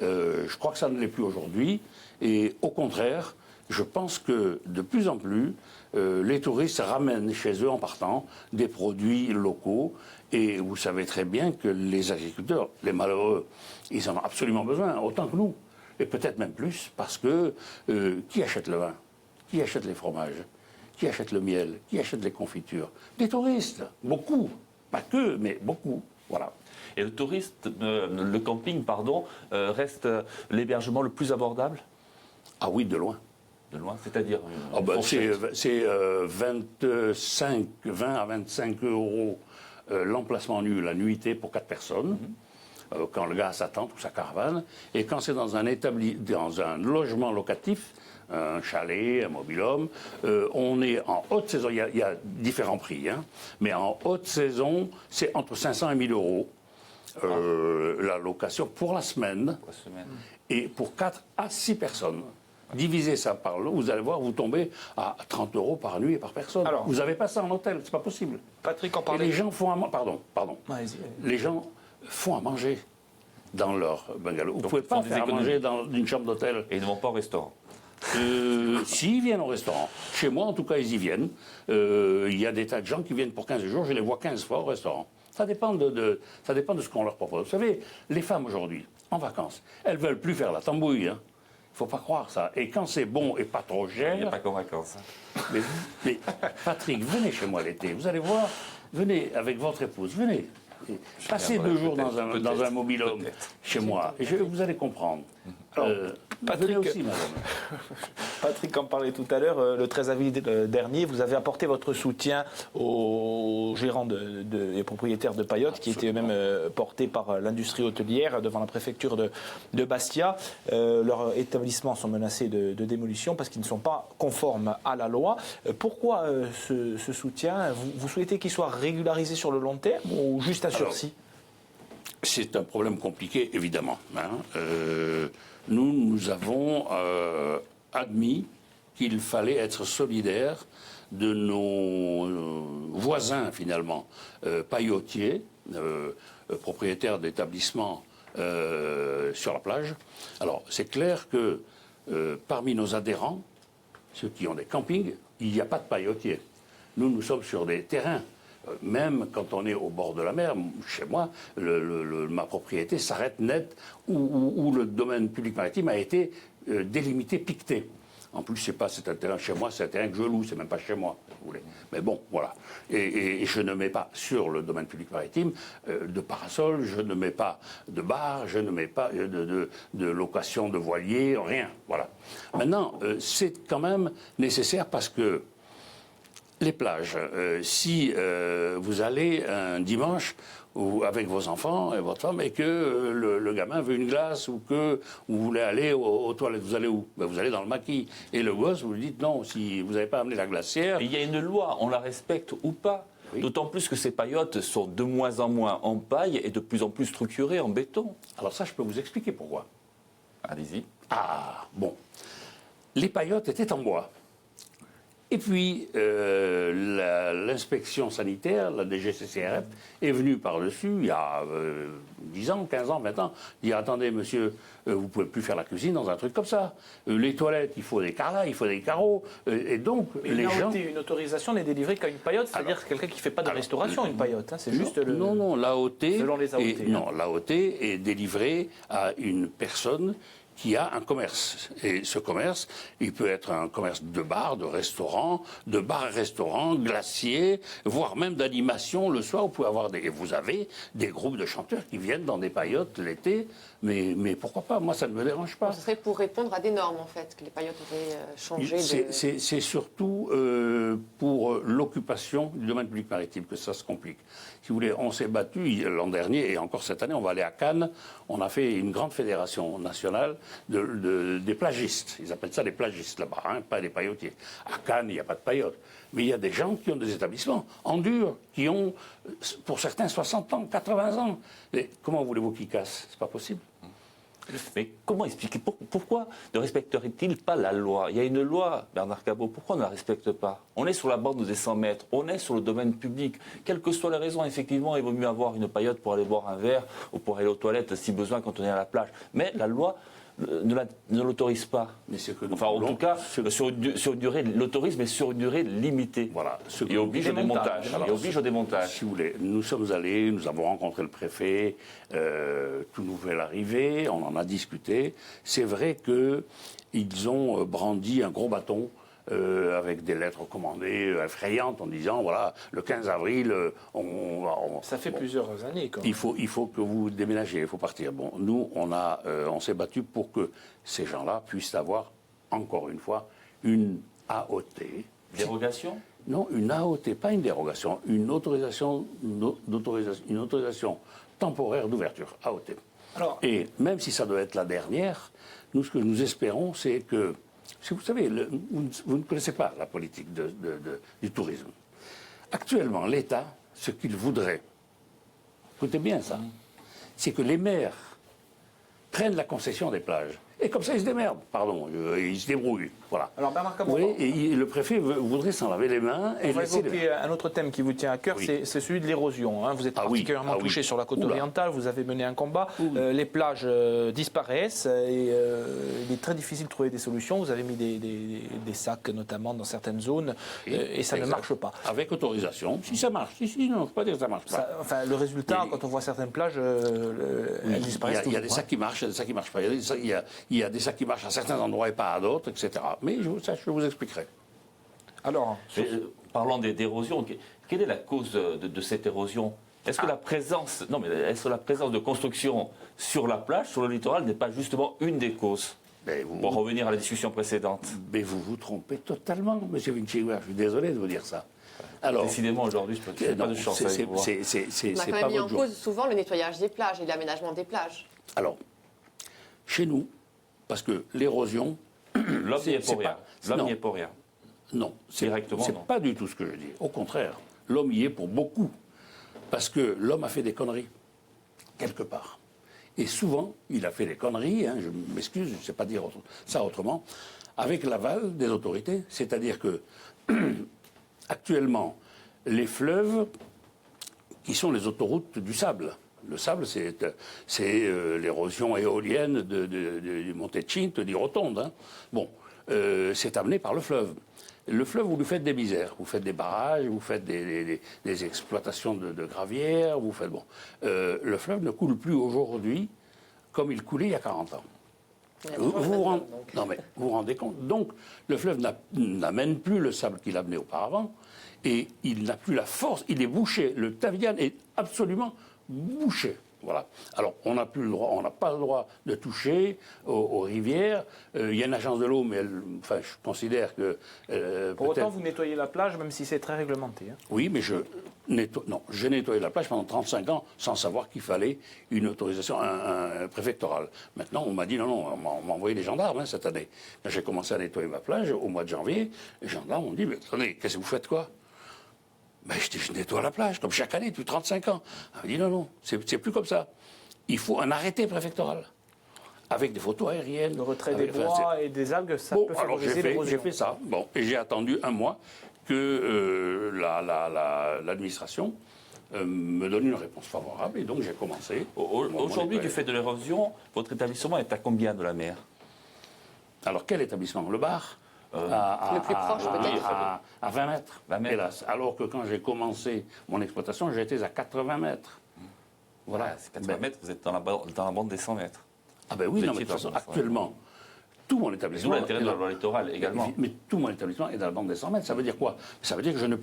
Je crois que ça ne l'est plus aujourd'hui. Et au contraire, je pense que de plus en plus, les touristes ramènent chez eux en partant des produits locaux. Et vous savez très bien que les agriculteurs, les malheureux, ils en ont absolument besoin, autant que nous. Et peut-être même plus, parce que qui achète le vin? Qui achète les fromages? Qui achète le miel? Qui achète les confitures? Des touristes, beaucoup. Pas que, mais beaucoup. Voilà. Et le camping, reste l'hébergement le plus abordable? Ah oui, de loin. De loin, c'est-à-dire c'est 20 à 25 euros l'emplacement nu, la nuitée pour 4 personnes. Quand le gars a sa tente ou sa caravane. Et quand c'est dans un logement locatif, un chalet, un mobil-home, on est en haute saison. Il y a différents prix, hein, mais en haute saison, c'est entre 500 et 1000 euros. La location pour la semaine, et pour 4 à 6 personnes. Divisez ça par là, vous allez voir, vous tombez à 30 euros par nuit et par personne. Alors, vous n'avez pas ça en hôtel, c'est pas possible. Patrick en Et parlait. les gens font à pardon. Les gens font à manger dans leur bungalow. Vous ne pouvez pas faire à manger dans une chambre d'hôtel. Et ils ne vont pas au restaurant. S'ils viennent au restaurant. Chez moi, en tout cas, ils y viennent. Il y a des tas de gens qui viennent pour 15 jours, je les vois 15 fois au restaurant. Ça dépend de ce qu'on leur propose. Vous savez, les femmes aujourd'hui, en vacances, elles ne veulent plus faire la tambouille. Hein. Il ne faut pas croire ça. Et quand c'est bon et pas trop cher... Il n'y a pas qu'en vacances. Mais Patrick, venez chez moi l'été. Vous allez voir, venez avec votre épouse, venez. Passez 2 jours dans un mobil-home chez moi. Et vous allez comprendre. Patrick, venez aussi, madame. Patrick en parlait tout à l'heure, le 13 avril dernier, vous avez apporté votre soutien aux gérants et propriétaires de Payotte, qui étaient eux-mêmes portés par l'industrie hôtelière devant la préfecture de Bastia. Leurs établissements sont menacés de démolition parce qu'ils ne sont pas conformes à la loi. Pourquoi ce soutien? Vous souhaitez qu'il soit régularisé sur le long terme ou juste à sursis? C'est un problème compliqué, évidemment. Hein. Nous avons admis qu'il fallait être solidaire de nos voisins, finalement, paillotiers, propriétaires d'établissements sur la plage. Alors, c'est clair que parmi nos adhérents, ceux qui ont des campings, il n'y a pas de paillotiers. Nous sommes sur des terrains. Même quand on est au bord de la mer, chez moi, ma propriété s'arrête net où le domaine public maritime a été délimité, piqueté. En plus, c'est un terrain chez moi, c'est un terrain que je loue, c'est même pas chez moi, si vous voulez. Mais bon, voilà. Et je ne mets pas sur le domaine public maritime de parasol, je ne mets pas de bar, je ne mets pas de location de voilier, rien. Voilà. Maintenant, c'est quand même nécessaire parce que les plages, si vous allez un dimanche avec vos enfants et votre femme et que le gamin veut une glace ou que vous voulez aller aux toilettes, vous allez où? Ben, vous allez dans le maquis. Et le gosse, vous lui dites non, si vous n'avez pas amené la glacière... Il y a une loi, on la respecte ou pas. Oui. D'autant plus que ces paillotes sont de moins en moins en paille et de plus en plus structurées en béton. Alors ça, je peux vous expliquer pourquoi. Allez-y. Ah, bon. Les paillotes étaient en bois. Et puis, l'inspection sanitaire, la DGCCRF, est venue par-dessus, il y a 10 ans, 15 ans, 20 ans, dire « Attendez, monsieur, vous ne pouvez plus faire la cuisine dans un truc comme ça. Les toilettes, il faut des carrelats, il faut des carreaux. » Et donc, les gens... Une autorisation n'est délivrée qu'à une paillote, c'est-à-dire quelqu'un qui ne fait pas de restauration, une paillote. Hein, c'est juste le... Non, l'AOT... Selon les AOT. Non, l'AOT est délivrée à une personne qui a un commerce. Et ce commerce, il peut être un commerce de bar, de bar-restaurant, glacier, voire même d'animation le soir. Vous pouvez avoir et vous avez des groupes de chanteurs qui viennent dans des paillotes l'été, mais pourquoi pas? Moi, ça ne me dérange pas. Ce serait pour répondre à des normes, en fait, que les paillotes auraient changé de... C'est surtout pour l'occupation du domaine public maritime que ça se complique. Si vous voulez, on s'est battu l'an dernier et encore cette année, on va aller à Cannes. On a fait une grande fédération nationale des plagistes. Ils appellent ça des plagistes là-bas, hein, pas des paillotiers. À Cannes, il n'y a pas de paillotes. Mais il y a des gens qui ont des établissements en dur, qui ont, pour certains, 60 ans, 80 ans. Et comment voulez-vous qu'ils cassent? C'est pas possible. Mais comment expliquer pourquoi ne respecterait-il pas la loi? Il y a une loi, Bernard Cabot, pourquoi on ne la respecte pas? On est sur la bande des 100 mètres, on est sur le domaine public. Quelles que soient les raisons, effectivement, il vaut mieux avoir une paillote pour aller boire un verre ou pour aller aux toilettes si besoin quand on est à la plage. Mais la loi ne l'autorise pas. Mais c'est que enfin, en tout cas, sur une durée, l'autorise, mais sur une durée limitée. Voilà. Et oblige au démontage. Et oblige au démontage. Si vous voulez, nous sommes allés, nous avons rencontré le préfet, tout nouvel arrivé, on en a discuté. C'est vrai qu'ils ont brandi un gros bâton avec des lettres recommandées effrayantes en disant, voilà, le 15 avril, Ça fait plusieurs années, quand même. il faut que vous déménagez, il faut partir. Bon, nous, on s'est battu pour que ces gens-là puissent avoir, encore une fois, une AOT. Dérogation? Non, une AOT, pas une dérogation, une autorisation temporaire d'ouverture, AOT. Alors, Et même si ça doit être la dernière, nous, ce que nous espérons, c'est que, si vous savez, vous ne connaissez pas la politique du tourisme. Actuellement, l'État, ce qu'il voudrait, écoutez bien ça, c'est que les maires prennent la concession des plages. Et comme ça, ils se démerdent, pardon, ils se débrouillent. Voilà. alors Bernard Cabot, Oui, et le préfet voudrait s'en laver les mains et on va laisser évoquer un autre thème qui vous tient à cœur, Oui. c'est celui de l'érosion. Hein. Vous êtes Ah oui, particulièrement ah oui. touché sur la côte Oula. orientale, vous avez mené un combat. Les plages disparaissent et il est très difficile de trouver des solutions. Vous avez mis des sacs, notamment dans certaines zones, et ça ne marche pas. Avec autorisation, si ça marche. Si, non, je ne peux pas dire que ça ne marche pas. Enfin, le résultat, Et- quand on voit certaines plages, elles disparaissent Il y a toujours, des hein. sacs qui marchent, il y a des sacs qui ne marchent pas. Il y a des sacs qui marchent à certains endroits et pas à d'autres, etc. Mais je vous expliquerai. Alors, Mais, parlant d'érosion, quelle est la cause de cette érosion? Est-ce que la présence, non, mais est-ce que la présence de construction sur la plage, sur le littoral, n'est pas justement une des causes? Mais vous, Pour revenir à la discussion précédente. mais vous vous trompez totalement, monsieur Vinci. Je suis désolé de vous dire ça. Alors, Décidément, aujourd'hui, je n'ai pas de chance avec vous. On a c'est quand pas même mis en votre jour. cause souvent le nettoyage des plages et l'aménagement des plages. Alors, chez nous, parce que l'érosion, L'homme n'y est c'est pour rien. pas- L'homme non. n'y est pour rien. non, Directement, non. c'est pas du tout ce que je dis. Au contraire, l'homme y est pour beaucoup. Parce que l'homme a fait des conneries, quelque part. Et souvent, il a fait des conneries, hein, je m'excuse, je ne sais pas dire ça autrement, avec l'aval des autorités. C'est-à-dire que, actuellement, les fleuves, qui sont les autoroutes du sable, le sable, c'est l'érosion éolienne du Monte-Cinto, d'Irotonde. Hein. Bon, c'est amené par le fleuve. Le fleuve, vous lui faites des misères. Vous faites des barrages, vous faites des exploitations de gravières. Vous faites, bon. Le fleuve ne coule plus aujourd'hui comme il coulait il y a 40 ans. Vous vous rendez compte? Donc, le fleuve n'amène plus le sable qu'il amenait auparavant et il n'a plus la force. Il est bouché. Le Tavidiane est absolument bouché. Voilà. Alors, on n'a pas le droit de toucher aux rivières. Il y a une agence de l'eau, mais je considère que pour autant, peut-être- vous nettoyez la plage, même si c'est très réglementé. Hein. Oui, mais j'ai nettoyé la plage pendant 35 ans sans savoir qu'il fallait une autorisation préfectorale. Maintenant, on m'a dit non, on m'a envoyé des gendarmes hein, cette année. Quand j'ai commencé à nettoyer ma plage au mois de janvier, les gendarmes ont dit mais attendez, qu'est-ce que vous faites quoi? Ben, je nettoie la plage, comme chaque année, depuis 35 ans. On m'a dit non, c'est plus comme ça. Il faut un arrêté préfectoral, avec des photos aériennes. Le retrait des avec- bois et des algues, ça Bon, peut alors favoriser j'ai l'érosion. fait ça. Bon, et j'ai attendu un mois que l'administration me donne une réponse favorable. Et donc j'ai commencé. Aujourd'hui, du fait de l'érosion, votre établissement est à combien de la mer? Alors quel établissement? Le bar Le plus proche, peut-être. à 20 mètres, 20 mètres. hélas. Alors que quand j'ai commencé mon exploitation, j'étais à 80 mètres. Voilà. Voilà, c'est 80 mètres, vous êtes dans la bande des 100 mètres. Ah ben oui, non, mais de toute façon, actuellement, tout mon établissement... D'où l'intérêt de la loi littorale également. Mais tout mon établissement est dans la bande des 100 mètres. Ça veut dire quoi? Ça veut dire que je ne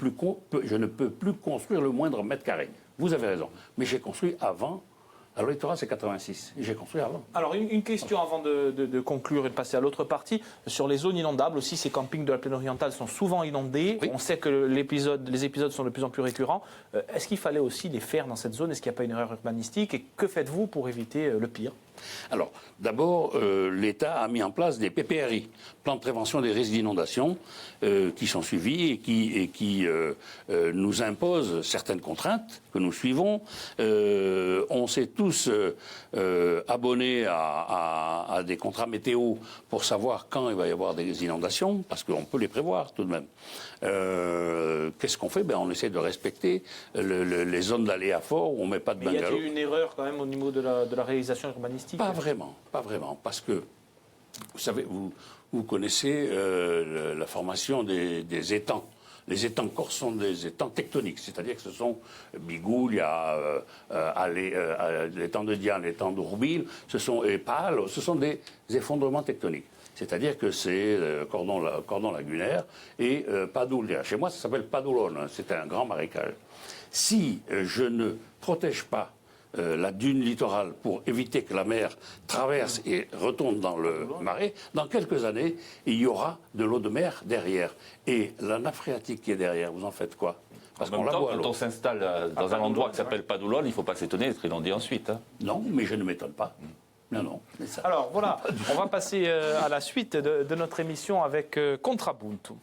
peux plus construire le moindre mètre carré. Vous avez raison. Mais j'ai construit avant. La loi littorale, c'est 86. J'ai construit avant. Alors, une question avant de conclure et de passer à l'autre partie. Sur les zones inondables aussi, ces campings de la plaine orientale sont souvent inondés. Oui. On sait que les épisodes sont de plus en plus récurrents. Est-ce qu'il fallait aussi les faire dans cette zone? Est-ce qu'il n'y a pas une erreur urbanistique? Et que faites-vous pour éviter le pire? Alors, d'abord, l'État a mis en place des PPRI, plans de prévention des risques d'inondation, qui sont suivis et qui nous imposent certaines contraintes que nous suivons. On s'est tous abonnés à des contrats météo pour savoir quand il va y avoir des inondations, parce qu'on peut les prévoir tout de même. Qu'est-ce qu'on fait? On essaie de respecter les zones d'aléa fort où on ne met pas de bungalow. Il y a eu une erreur quand même au niveau de la réalisation urbanistique? Pas vraiment, parce que, vous savez, vous connaissez la formation des étangs. Les étangs corses sont des étangs tectoniques, c'est-à-dire que ce sont Bigoul, il y a l'étang de Diane, l'étang d'Ourbil, ce sont des effondrements tectoniques. C'est-à-dire que c'est cordon lagunaire et Padoul. Chez moi, ça s'appelle Padoulone, c'est un grand marécage. Si je ne protège pas la dune littorale pour éviter que la mer traverse et retourne dans le marais, dans quelques années, il y aura de l'eau de mer derrière. Et la nappe phréatique qui est derrière, vous en faites quoi? Parce qu'on la boit. Quand on s'installe dans un endroit qui s'appelle Padoulone, il ne faut pas s'étonner d'être inondé ensuite. Hein. Non, mais je ne m'étonne pas. Non. Alors voilà, on va passer à la suite de notre émission avec Contrabuntu.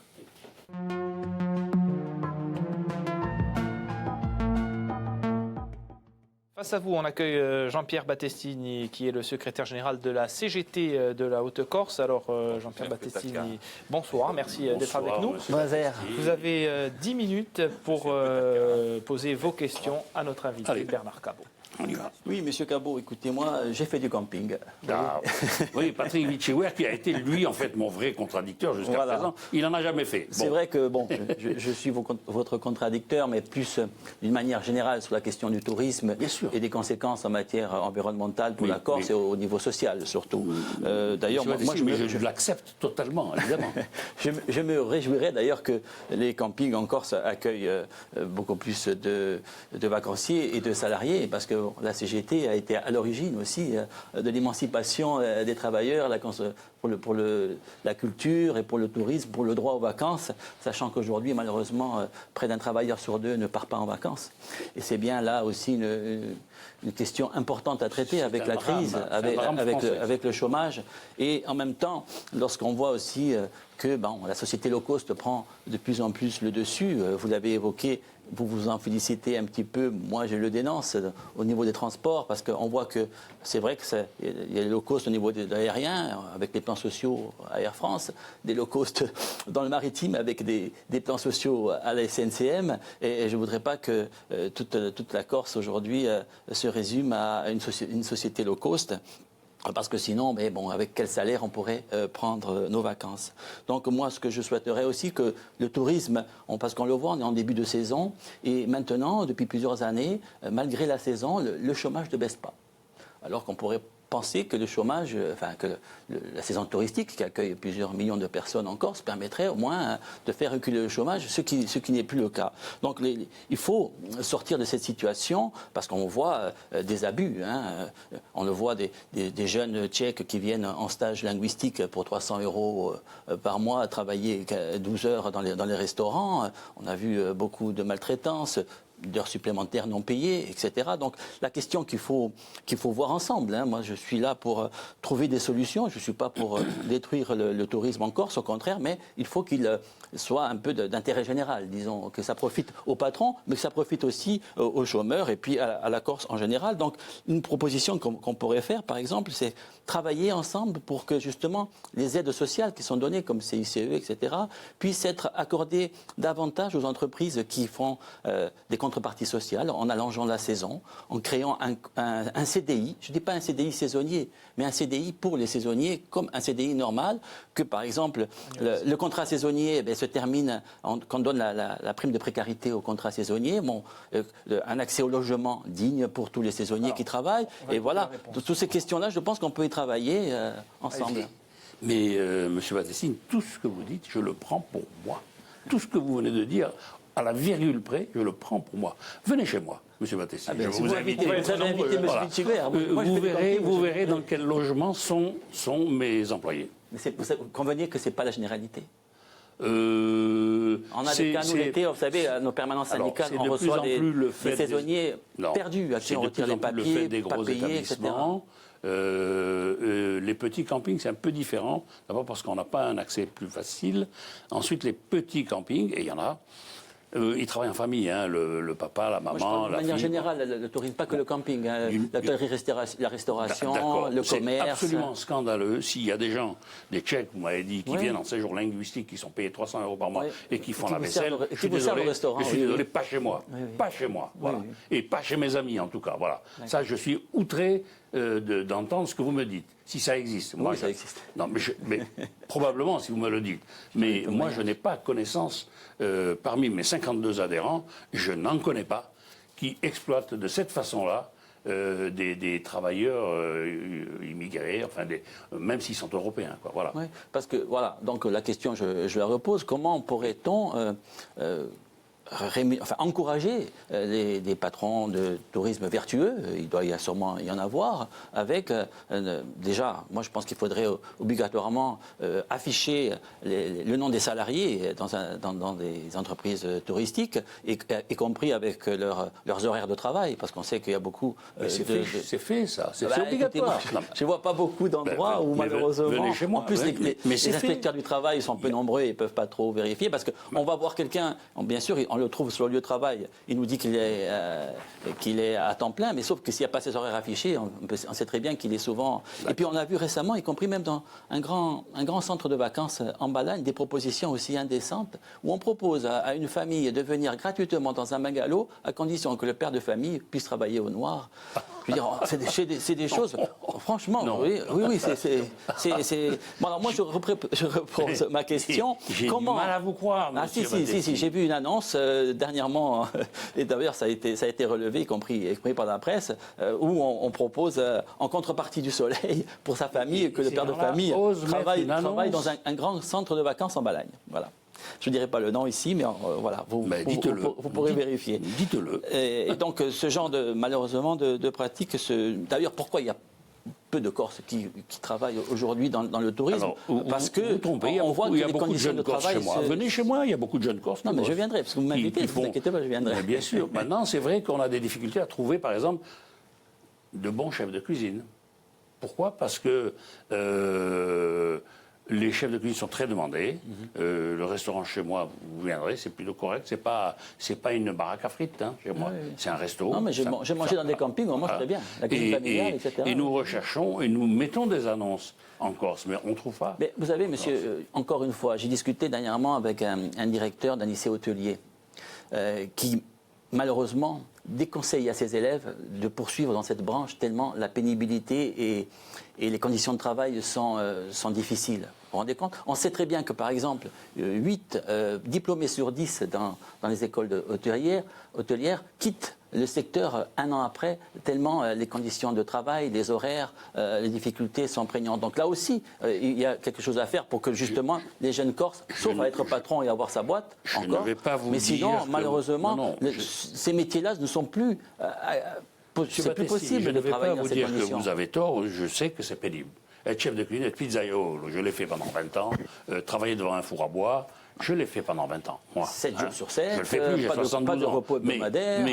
Face à vous, on accueille Jean-Pierre Battestini, qui est le secrétaire général de la CGT de la Haute-Corse. Alors, Jean-Pierre Battestini, bonsoir, merci d'être avec nous. Bonsoir. Vous avez 10 minutes pour poser vos questions à notre invité, allez, Bernard Cabot. On y va. Oui, monsieur Cabot, écoutez-moi, j'ai fait du camping. Oui, Patrick Vichiwer, qui a été, lui, en fait, mon vrai contradicteur jusqu'à présent, il n'en a jamais fait. C'est vrai que, je suis votre contradicteur, mais plus d'une manière générale sur la question du tourisme et des conséquences en matière environnementale pour la Corse et au niveau social, surtout. D'ailleurs, moi, je l'accepte totalement, évidemment. je me réjouirais d'ailleurs que les campings en Corse accueillent beaucoup plus de vacanciers et de salariés, parce que la CGT a été à l'origine aussi de l'émancipation des travailleurs pour la culture et pour le tourisme, pour le droit aux vacances, sachant qu'aujourd'hui, malheureusement, près d'un travailleur sur deux ne part pas en vacances. Et c'est bien là aussi une question importante à traiter avec la crise, avec le chômage. Et en même temps, lorsqu'on voit aussi que la société low cost prend de plus en plus le dessus, vous l'avez évoqué, vous vous en félicitez un petit peu, moi je le dénonce au niveau des transports, parce qu'on voit que c'est vrai qu'il y a les low cost au niveau de l'aérien, avec les plans sociaux à Air France, des low cost dans le maritime avec des plans sociaux à la SNCM, et je ne voudrais pas que toute la Corse aujourd'hui se résume à une société low cost. Parce que sinon, avec quel salaire on pourrait prendre nos vacances? Donc moi, ce que je souhaiterais aussi, que le tourisme, parce qu'on le voit, on est en début de saison, et maintenant, depuis plusieurs années, malgré la saison, le chômage ne baisse pas. Alors qu'on pourrait penser que le chômage, la saison touristique qui accueille plusieurs millions de personnes en Corse permettrait au moins de faire reculer le chômage, ce qui n'est plus le cas. Donc il faut sortir de cette situation parce qu'on voit des abus. On le voit des jeunes Tchèques qui viennent en stage linguistique pour 300 € par mois, travailler 12 heures dans les restaurants. On a vu beaucoup de maltraitance, d'heures supplémentaires non payées, etc. Donc la question qu'il faut voir ensemble, moi je suis là pour trouver des solutions, je ne suis pas pour détruire le tourisme en Corse, au contraire, mais il faut qu'il soit un peu d'intérêt général, disons, que ça profite aux patrons, mais que ça profite aussi aux chômeurs et puis à la Corse en général. Donc une proposition qu'on pourrait faire, par exemple, c'est travailler ensemble pour que justement les aides sociales qui sont données, comme CICE, etc., puissent être accordées davantage aux entreprises qui font des contrats contrepartie sociale, en allongeant la saison, en créant un CDI, je ne dis pas un CDI saisonnier, mais un CDI pour les saisonniers, comme un CDI normal, que par exemple, le contrat saisonnier se termine quand on donne la prime de précarité au contrat saisonnier, un accès au logement digne pour tous les saisonniers qui travaillent, et voilà, toutes ces questions-là, je pense qu'on peut y travailler ensemble. Mais, Monsieur Battistine, tout ce que vous dites, je le prends pour moi. Tout ce que vous venez de dire, à la virgule près, je le prends pour moi. Venez chez moi, Monsieur Battistine. Je Si vous avez invité M. Spitzigler, vous verrez dans quel logement sont mes employés. Mais vous convenez que ce n'est pas la généralité. On a des cas, nous, l'été, vous savez, à nos permanences syndicales, on reçoit des saisonniers perdus, à qui on retire les papiers, des pas gros payés, etc. Les petits campings, c'est un peu différent. D'abord parce qu'on n'a pas un accès plus facile. Ensuite, les petits campings, et il y en a, ils travaillent en famille, hein, le papa, la maman, de la manière fille. générale, le tourisme, pas que le camping, hein, la restauration, D'accord, le commerce. C'est absolument scandaleux s'il y a des gens, des Tchèques, vous m'avez dit, qui viennent en séjour linguistique, qui sont payés 300 € par mois et qui font la vaisselle. Je suis désolé, pas chez moi. Pas chez moi, voilà. Et pas chez mes amis, en tout cas, voilà. Ça, je suis outré d'entendre ce que vous me dites. Si ça existe. Moi, ça existe. Non, mais probablement, si vous me le dites. Mais moi, je n'ai pas connaissance, parmi mes 52 adhérents, je n'en connais pas, qui exploitent de cette façon-là des travailleurs immigrés, enfin même s'ils sont européens. Quoi, voilà. Oui, parce que, voilà, donc la question, je la repose, comment pourrait-on encourager des patrons de tourisme vertueux, il doit sûrement y en avoir, avec déjà, moi je pense qu'il faudrait obligatoirement afficher le nom des salariés dans des entreprises touristiques, y compris avec leurs horaires de travail, parce qu'on sait qu'il y a beaucoup c'est fait ça, c'est obligatoire. Je ne vois pas beaucoup d'endroits où malheureusement, moi, en plus les inspecteurs du travail sont peu nombreux et ne peuvent pas trop vérifier, parce qu'on va voir quelqu'un, bien sûr, on le trouve sur le lieu de travail, il nous dit qu'il est à temps plein, mais sauf que s'il n'y a pas ces horaires affichés, on sait très bien qu'il est souvent... Et puis on a vu récemment, y compris même dans un grand centre de vacances en Balagne, des propositions aussi indécentes, où on propose à une famille de venir gratuitement dans un bungalow, à condition que le père de famille puisse travailler au noir. Je veux dire, c'est des choses... Franchement, oui, c'est... Bon, alors moi, je repose ma question. J'ai du mal à vous croire, monsieur si, j'ai vu une annonce dernièrement, et d'ailleurs ça a été relevé, y compris par la presse, où on propose, en contrepartie du soleil, pour sa famille, que le père de famille travaille dans un grand centre de vacances en Balagne. Voilà. Je ne dirai pas le nom ici, mais voilà, vous pourrez vérifier. Dites-le. Et donc, ce genre, malheureusement, de pratique, d'ailleurs, pourquoi il y a peu de Corses qui travaillent aujourd'hui dans le tourisme? Parce que on voit que les conditions de travail... Venez chez moi, il y a beaucoup de jeunes Corses. Non, mais je viendrai, parce que vous m'invitez, ne vous inquiétez pas, je viendrai. Mais bien sûr. Maintenant, c'est vrai qu'on a des difficultés à trouver, par exemple, de bons chefs de cuisine. Pourquoi? Parce que les chefs de cuisine sont très demandés. Le restaurant chez moi, vous viendrez, c'est plutôt correct. C'est pas une baraque à frites, hein, chez moi. C'est un resto. Non, mais j'ai mangé dans des campings, on mange très bien. La cuisine familiale, etc. Et nous recherchons et nous mettons des annonces en Corse, mais on ne trouve pas. Mais vous savez, monsieur, encore une fois, j'ai discuté dernièrement avec un directeur d'un lycée hôtelier qui, malheureusement, déconseille à ses élèves de poursuivre dans cette branche tellement la pénibilité et les conditions de travail sont difficiles. Vous vous rendez compte? On sait très bien que, par exemple, 8 diplômés sur 10 dans les écoles hôtelières quittent le secteur un an après, tellement les conditions de travail, les horaires, les difficultés sont prégnantes. Donc là aussi, il y a quelque chose à faire pour que justement les jeunes Corses, sauf à être patron et avoir sa boîte, mais sinon, malheureusement, ces métiers-là ne sont plus... c'est plus possible de travailler dans ces conditions. Je ne vais pas vous dire que vous avez tort, je sais que c'est pénible. Être chef de cuisine, être pizzaiolo, je l'ai fait pendant 20 ans. Travailler devant un four à bois, je l'ai fait pendant 20 ans. Moi, 7 jours sur 7, je le fais plus, j'ai 72 pas de ans. repos hebdomadaire.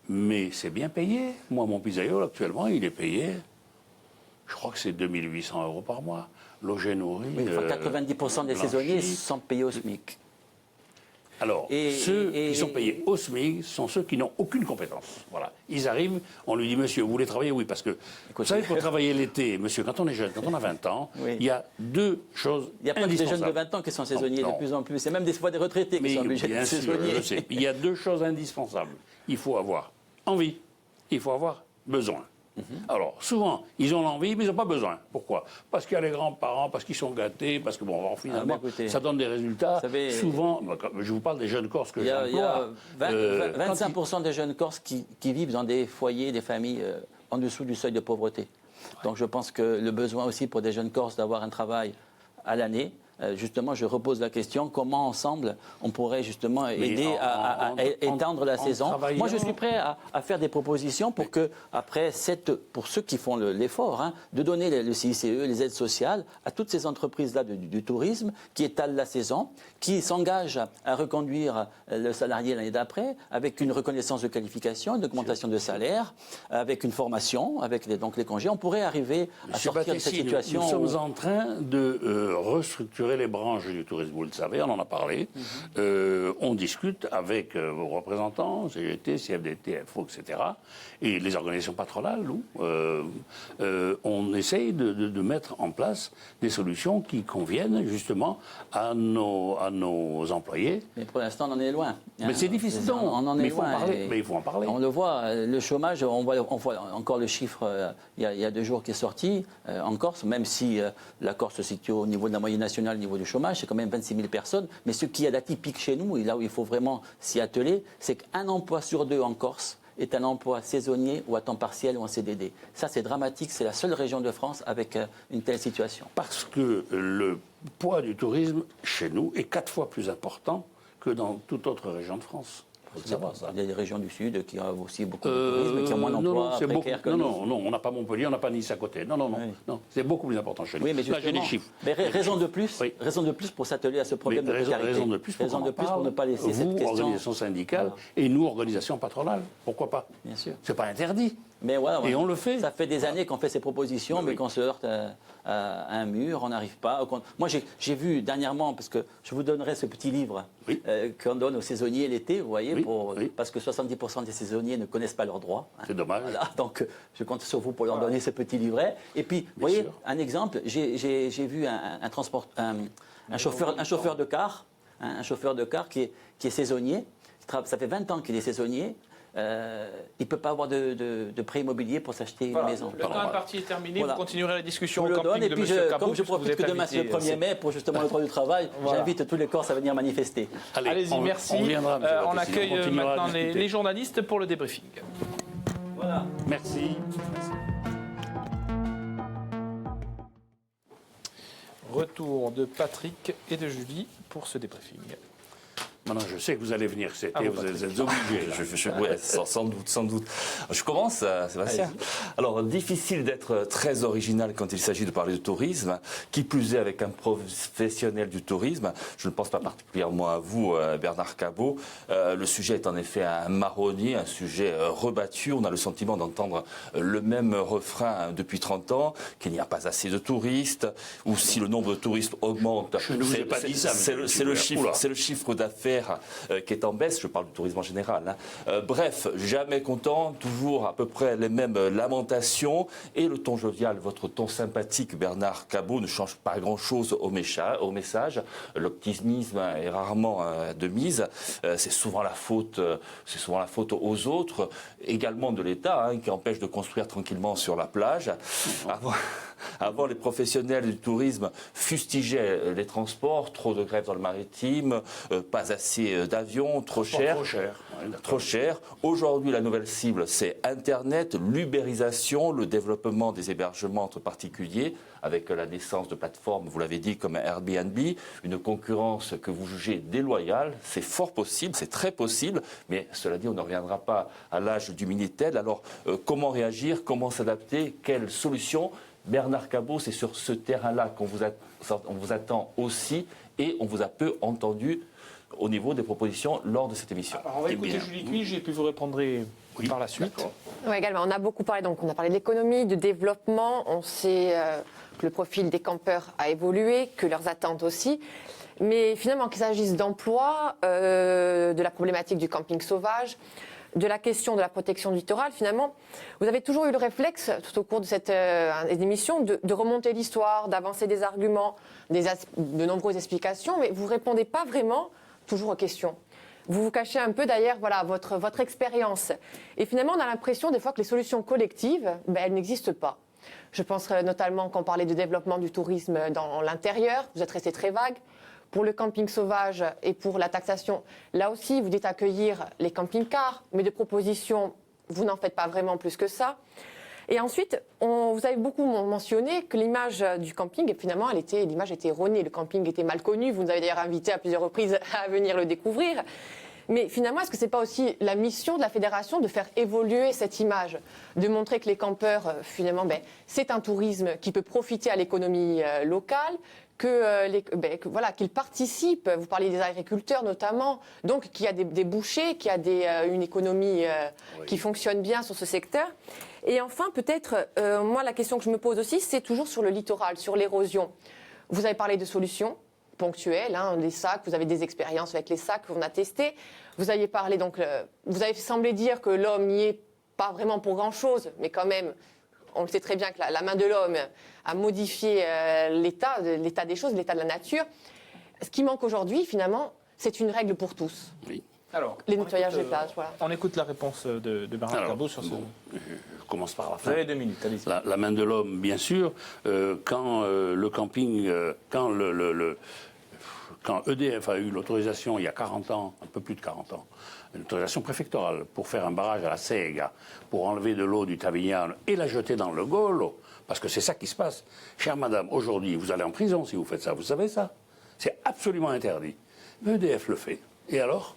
Mais c'est bien payé. Moi, mon pizzaiolo, actuellement, il est payé, je crois que c'est 2800 € par mois. Logé, nourri. Oui, 90% des saisonniers sont payés au SMIC. Alors, ceux qui sont payés au SMIC sont ceux qui n'ont aucune compétence. Voilà. Ils arrivent, on lui dit, monsieur, vous voulez travailler? Oui, parce que, vous savez, pour travailler l'été, monsieur, quand on est jeune, quand on a 20 ans, Oui. il y a deux choses Il n'y a pas que des jeunes de indispensables. 20 ans qui sont saisonniers Non. de plus en plus. C'est même des fois des retraités qui Mais sont obligés bien d'être sûr, saisonniers. je sais. Il y a deux choses indispensables. Il faut avoir envie, il faut avoir besoin. Alors, souvent, ils ont l'envie, mais ils n'ont pas besoin. Pourquoi? Parce qu'il y a les grands-parents, parce qu'ils sont gâtés, parce que, bon, finalement, écoutez, ça donne des résultats. vous savez, souvent, je vous parle des jeunes Corses que Il y a j'emploie. 25% des jeunes Corses qui vivent dans des foyers, des familles en dessous du seuil de pauvreté. Donc je pense que le besoin aussi pour des jeunes Corses d'avoir un travail à l'année, justement, je repose la question, comment ensemble on pourrait justement aider à étendre la saison. Moi, je suis prêt à faire des propositions pour que, après, pour ceux qui font l'effort, hein, de donner le CICE, les aides sociales, à toutes ces entreprises-là du tourisme qui étalent la saison, qui s'engagent à reconduire le salarié l'année d'après, avec une reconnaissance de qualification, une augmentation de salaire, avec une formation, avec donc les congés. On pourrait arriver à sortir de cette situation. Nous sommes en train de restructurer les branches du tourisme, vous le savez, on en a parlé. On discute avec vos représentants, CGT, CFDT, FO, etc., et les organisations patronales, nous, on essaye de mettre en place des solutions qui conviennent justement à nos employés. Mais pour l'instant, on en est loin. Mais c'est difficile, On en est mais il faut en loin. parler. Mais il faut en parler. On le voit, le chômage, on voit encore le chiffre, il y a 2 jours qui est sorti, en Corse, même si la Corse se situe au niveau de la moyenne nationale, au niveau du chômage, c'est quand même 26 000 personnes. Mais ce qui est atypique chez nous, et là où il faut vraiment s'y atteler, c'est qu'un emploi sur 2 en Corse est un emploi saisonnier ou à temps partiel ou en CDD. Ça, c'est dramatique. C'est la seule région de France avec une telle situation. Parce que le poids du tourisme chez nous est 4 fois plus important que dans toute autre région de France. Faut le savoir, ça. Il y a des régions du Sud qui ont aussi beaucoup de tourisme et qui ont moins d'emplois précaires que nous. Non, on n'a pas Montpellier, on n'a pas Nice à côté. Non, Oui. non, c'est beaucoup plus important chez nous. Oui, mais là, j'ai des justement, chiffres. mais raison de plus, Oui. raison de plus pour s'atteler à ce problème de précarité. Raison de plus pour ne pas laisser cette vous, question. organisation syndicale, et nous, organisation patronale. Pourquoi pas? Bien sûr. C'est pas interdit. Mais voilà, Et on le fait. Ça fait des années qu'on fait ces propositions, mais qu'on se heurte à un mur, on n'arrive pas. Moi, j'ai vu dernièrement, parce que je vous donnerai ce petit livre Oui. qu'on donne aux saisonniers l'été, vous voyez, Oui. parce que 70% des saisonniers ne connaissent pas leurs droits. Hein. C'est dommage. Voilà, donc, je compte sur vous pour leur donner ce petit livret. Et puis, vous voyez, sûr. un exemple, j'ai vu un chauffeur de car, hein, un chauffeur de car qui est saisonnier. Ça fait 20 ans qu'il est saisonnier. Il ne peut pas avoir de prêt immobilier pour s'acheter une maison. Le temps imparti est terminé, Voilà. vous continuerez la discussion Je au le camping donne, et de puis M. Cabot, comme je puisque vous profite êtes que demain c'est le invité. 1er mai pour justement le droit du travail, Voilà. j'invite tous les Corses à venir manifester. Allez-y, merci. On viendra, monsieur On Baptiste, accueille on continuera à maintenant discuter. les journalistes pour le débriefing. Voilà. Merci. Retour de Patrick et de Julie pour ce débriefing. Maintenant, je sais que vous allez venir cet Ah, été, bon, vous êtes obligés. là. Ouais, sans doute, sans doute. Je commence, Sébastien. Alors, difficile d'être très original quand il s'agit de parler de tourisme, qui plus est avec un professionnel du tourisme. Je ne pense pas particulièrement à vous, Bernard Cabot. Le sujet est en effet un marronnier, un sujet rebattu. On a le sentiment d'entendre le même refrain depuis 30 ans, qu'il n'y a pas assez de touristes, ou si le nombre de touristes augmente. Je ne vous ai pas dit ça, C'est monsieur le Schubert. chiffre, Oula. c'est le chiffre d'affaires qui est en baisse, je parle du tourisme en général. Hein. Bref, jamais content, toujours à peu près les mêmes lamentations. Et le ton jovial, votre ton sympathique, Bernard Cabot, ne change pas grand-chose au message. L'optimisme est rarement de mise. C'est souvent la faute aux autres, également de l'État, hein, qui empêche de construire tranquillement sur la plage. Avant, les professionnels du tourisme fustigeaient les transports, trop de grèves dans le maritime, pas assez d'avions, trop cher. Trop cher. Ouais, d'accord. Trop cher. Aujourd'hui, la nouvelle cible, c'est Internet, l'ubérisation, le développement des hébergements entre particuliers, avec la naissance de plateformes, vous l'avez dit, comme Airbnb, une concurrence que vous jugez déloyale. C'est fort possible, c'est très possible, mais cela dit, on ne reviendra pas à l'âge du Minitel. Alors, comment réagir, comment s'adapter, quelles solutions? Bernard Cabot, c'est sur ce terrain-là qu'on vous attend aussi, et on vous a peu entendu au niveau des propositions lors de cette émission. Alors, on va Eh écouter bien, Julie Cuige et puis vous répondrez par la suite. Oui, également. On a beaucoup parlé, donc on a parlé de l'économie, de développement. On sait que le profil des campeurs a évolué, que leurs attentes aussi. Mais finalement, qu'il s'agisse d'emploi, de la problématique du camping sauvage, de la question de la protection du littoral, finalement, vous avez toujours eu le réflexe, tout au cours de cette émission, de remonter l'histoire, d'avancer des arguments, de nombreuses explications, mais vous ne répondez pas vraiment toujours aux questions. Vous vous cachez un peu derrière votre expérience. Et finalement, on a l'impression des fois que les solutions collectives, elles n'existent pas. Je pense notamment quand on parlait de développement du tourisme dans l'intérieur, vous êtes resté très vague. Pour le camping sauvage et pour la taxation, là aussi, vous dites accueillir les camping-cars, mais de propositions, vous n'en faites pas vraiment plus que ça. Et ensuite, vous avez beaucoup mentionné que l'image du camping, finalement, l'image était erronée. Le camping était mal connu. Vous nous avez d'ailleurs invité à plusieurs reprises à venir le découvrir. Mais finalement, est-ce que ce n'est pas aussi la mission de la fédération de faire évoluer cette image, de montrer que les campeurs, finalement, c'est un tourisme qui peut profiter à l'économie locale, qu'ils participent, vous parlez des agriculteurs notamment, donc qu'il y a des bouchers, qu'il y a une économie qui fonctionne bien sur ce secteur. Et enfin, peut-être, moi, la question que je me pose aussi, c'est toujours sur le littoral, sur l'érosion. Vous avez parlé de solutions ponctuelles, des sacs, vous avez des expériences avec les sacs qu'on a testés. Vous avez parlé, vous avez semblé dire que l'homme n'y est pas vraiment pour grand-chose, mais quand même, on le sait très bien que la main de l'homme a modifié l'état des choses, l'état de la nature. Ce qui manque aujourd'hui, finalement, c'est une règle pour tous. Oui. Alors, les nettoyages des plages, voilà. On écoute la réponse de Bernard Cabot sur ce... Je commence par la fin. Vous avez 2 minutes, allez-y. La main de l'homme, bien sûr. Quand le camping, quand EDF a eu l'autorisation il y a 40 ans, un peu plus de 40 ans, une autorisation préfectorale pour faire un barrage à la Sega, pour enlever de l'eau du Tavignane et la jeter dans le Golo, parce que c'est ça qui se passe. Chère madame, aujourd'hui, vous allez en prison si vous faites ça, vous savez ça? C'est absolument interdit. Mais EDF le fait. Et alors?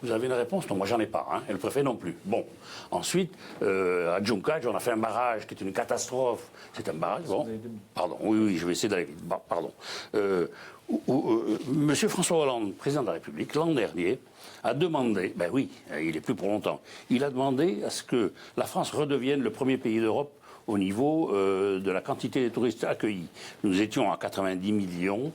Vous avez une réponse? Non, moi j'en ai pas, et le préfet non plus. Bon, ensuite, à Djunkadj, on a fait un barrage qui est une catastrophe. C'est un barrage, bon, pardon, oui, je vais essayer d'aller vite, pardon. Monsieur François Hollande, président de la République, l'an dernier, a demandé, ben oui, il est plus pour longtemps, il a demandé à ce que la France redevienne le premier pays d'Europe au niveau de la quantité de touristes accueillis. Nous étions à 90 millions.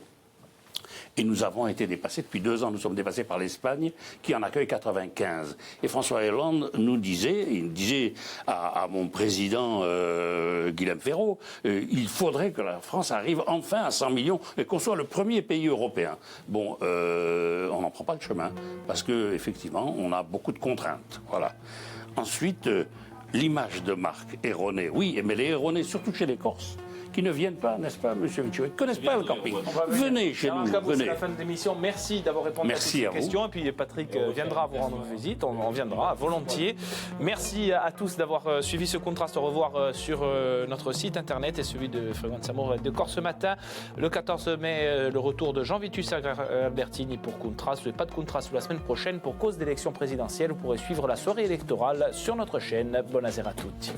Et nous avons été dépassés, depuis 2 ans, nous sommes dépassés par l'Espagne, qui en accueille 95. Et François Hollande nous disait, il disait à mon président Guillaume Ferraud, il faudrait que la France arrive enfin à 100 millions et qu'on soit le premier pays européen. Bon, on n'en prend pas le chemin, parce qu'effectivement, on a beaucoup de contraintes. Voilà. Ensuite, l'image de marque erronée, oui, mais elle est erronée surtout chez les Corses, qui ne viennent pas, n'est-ce pas, monsieur Michel, qui ne connaissent pas le camping. Venez chez nous, venez. C'est la fin de l'émission. Merci d'avoir répondu à toutes ces questions. Et puis Patrick viendra vous rendre visite. On viendra volontiers. Merci à tous d'avoir suivi ce contraste. Au revoir sur notre site internet et celui de Fréquence Amour de Corse Matin. Le 14 mai, le retour de Jean Vitus Albertini pour Contraste. Pas de contraste la semaine prochaine pour cause d'élection présidentielle. Vous pourrez suivre la soirée électorale sur notre chaîne. Buonasera a tutti.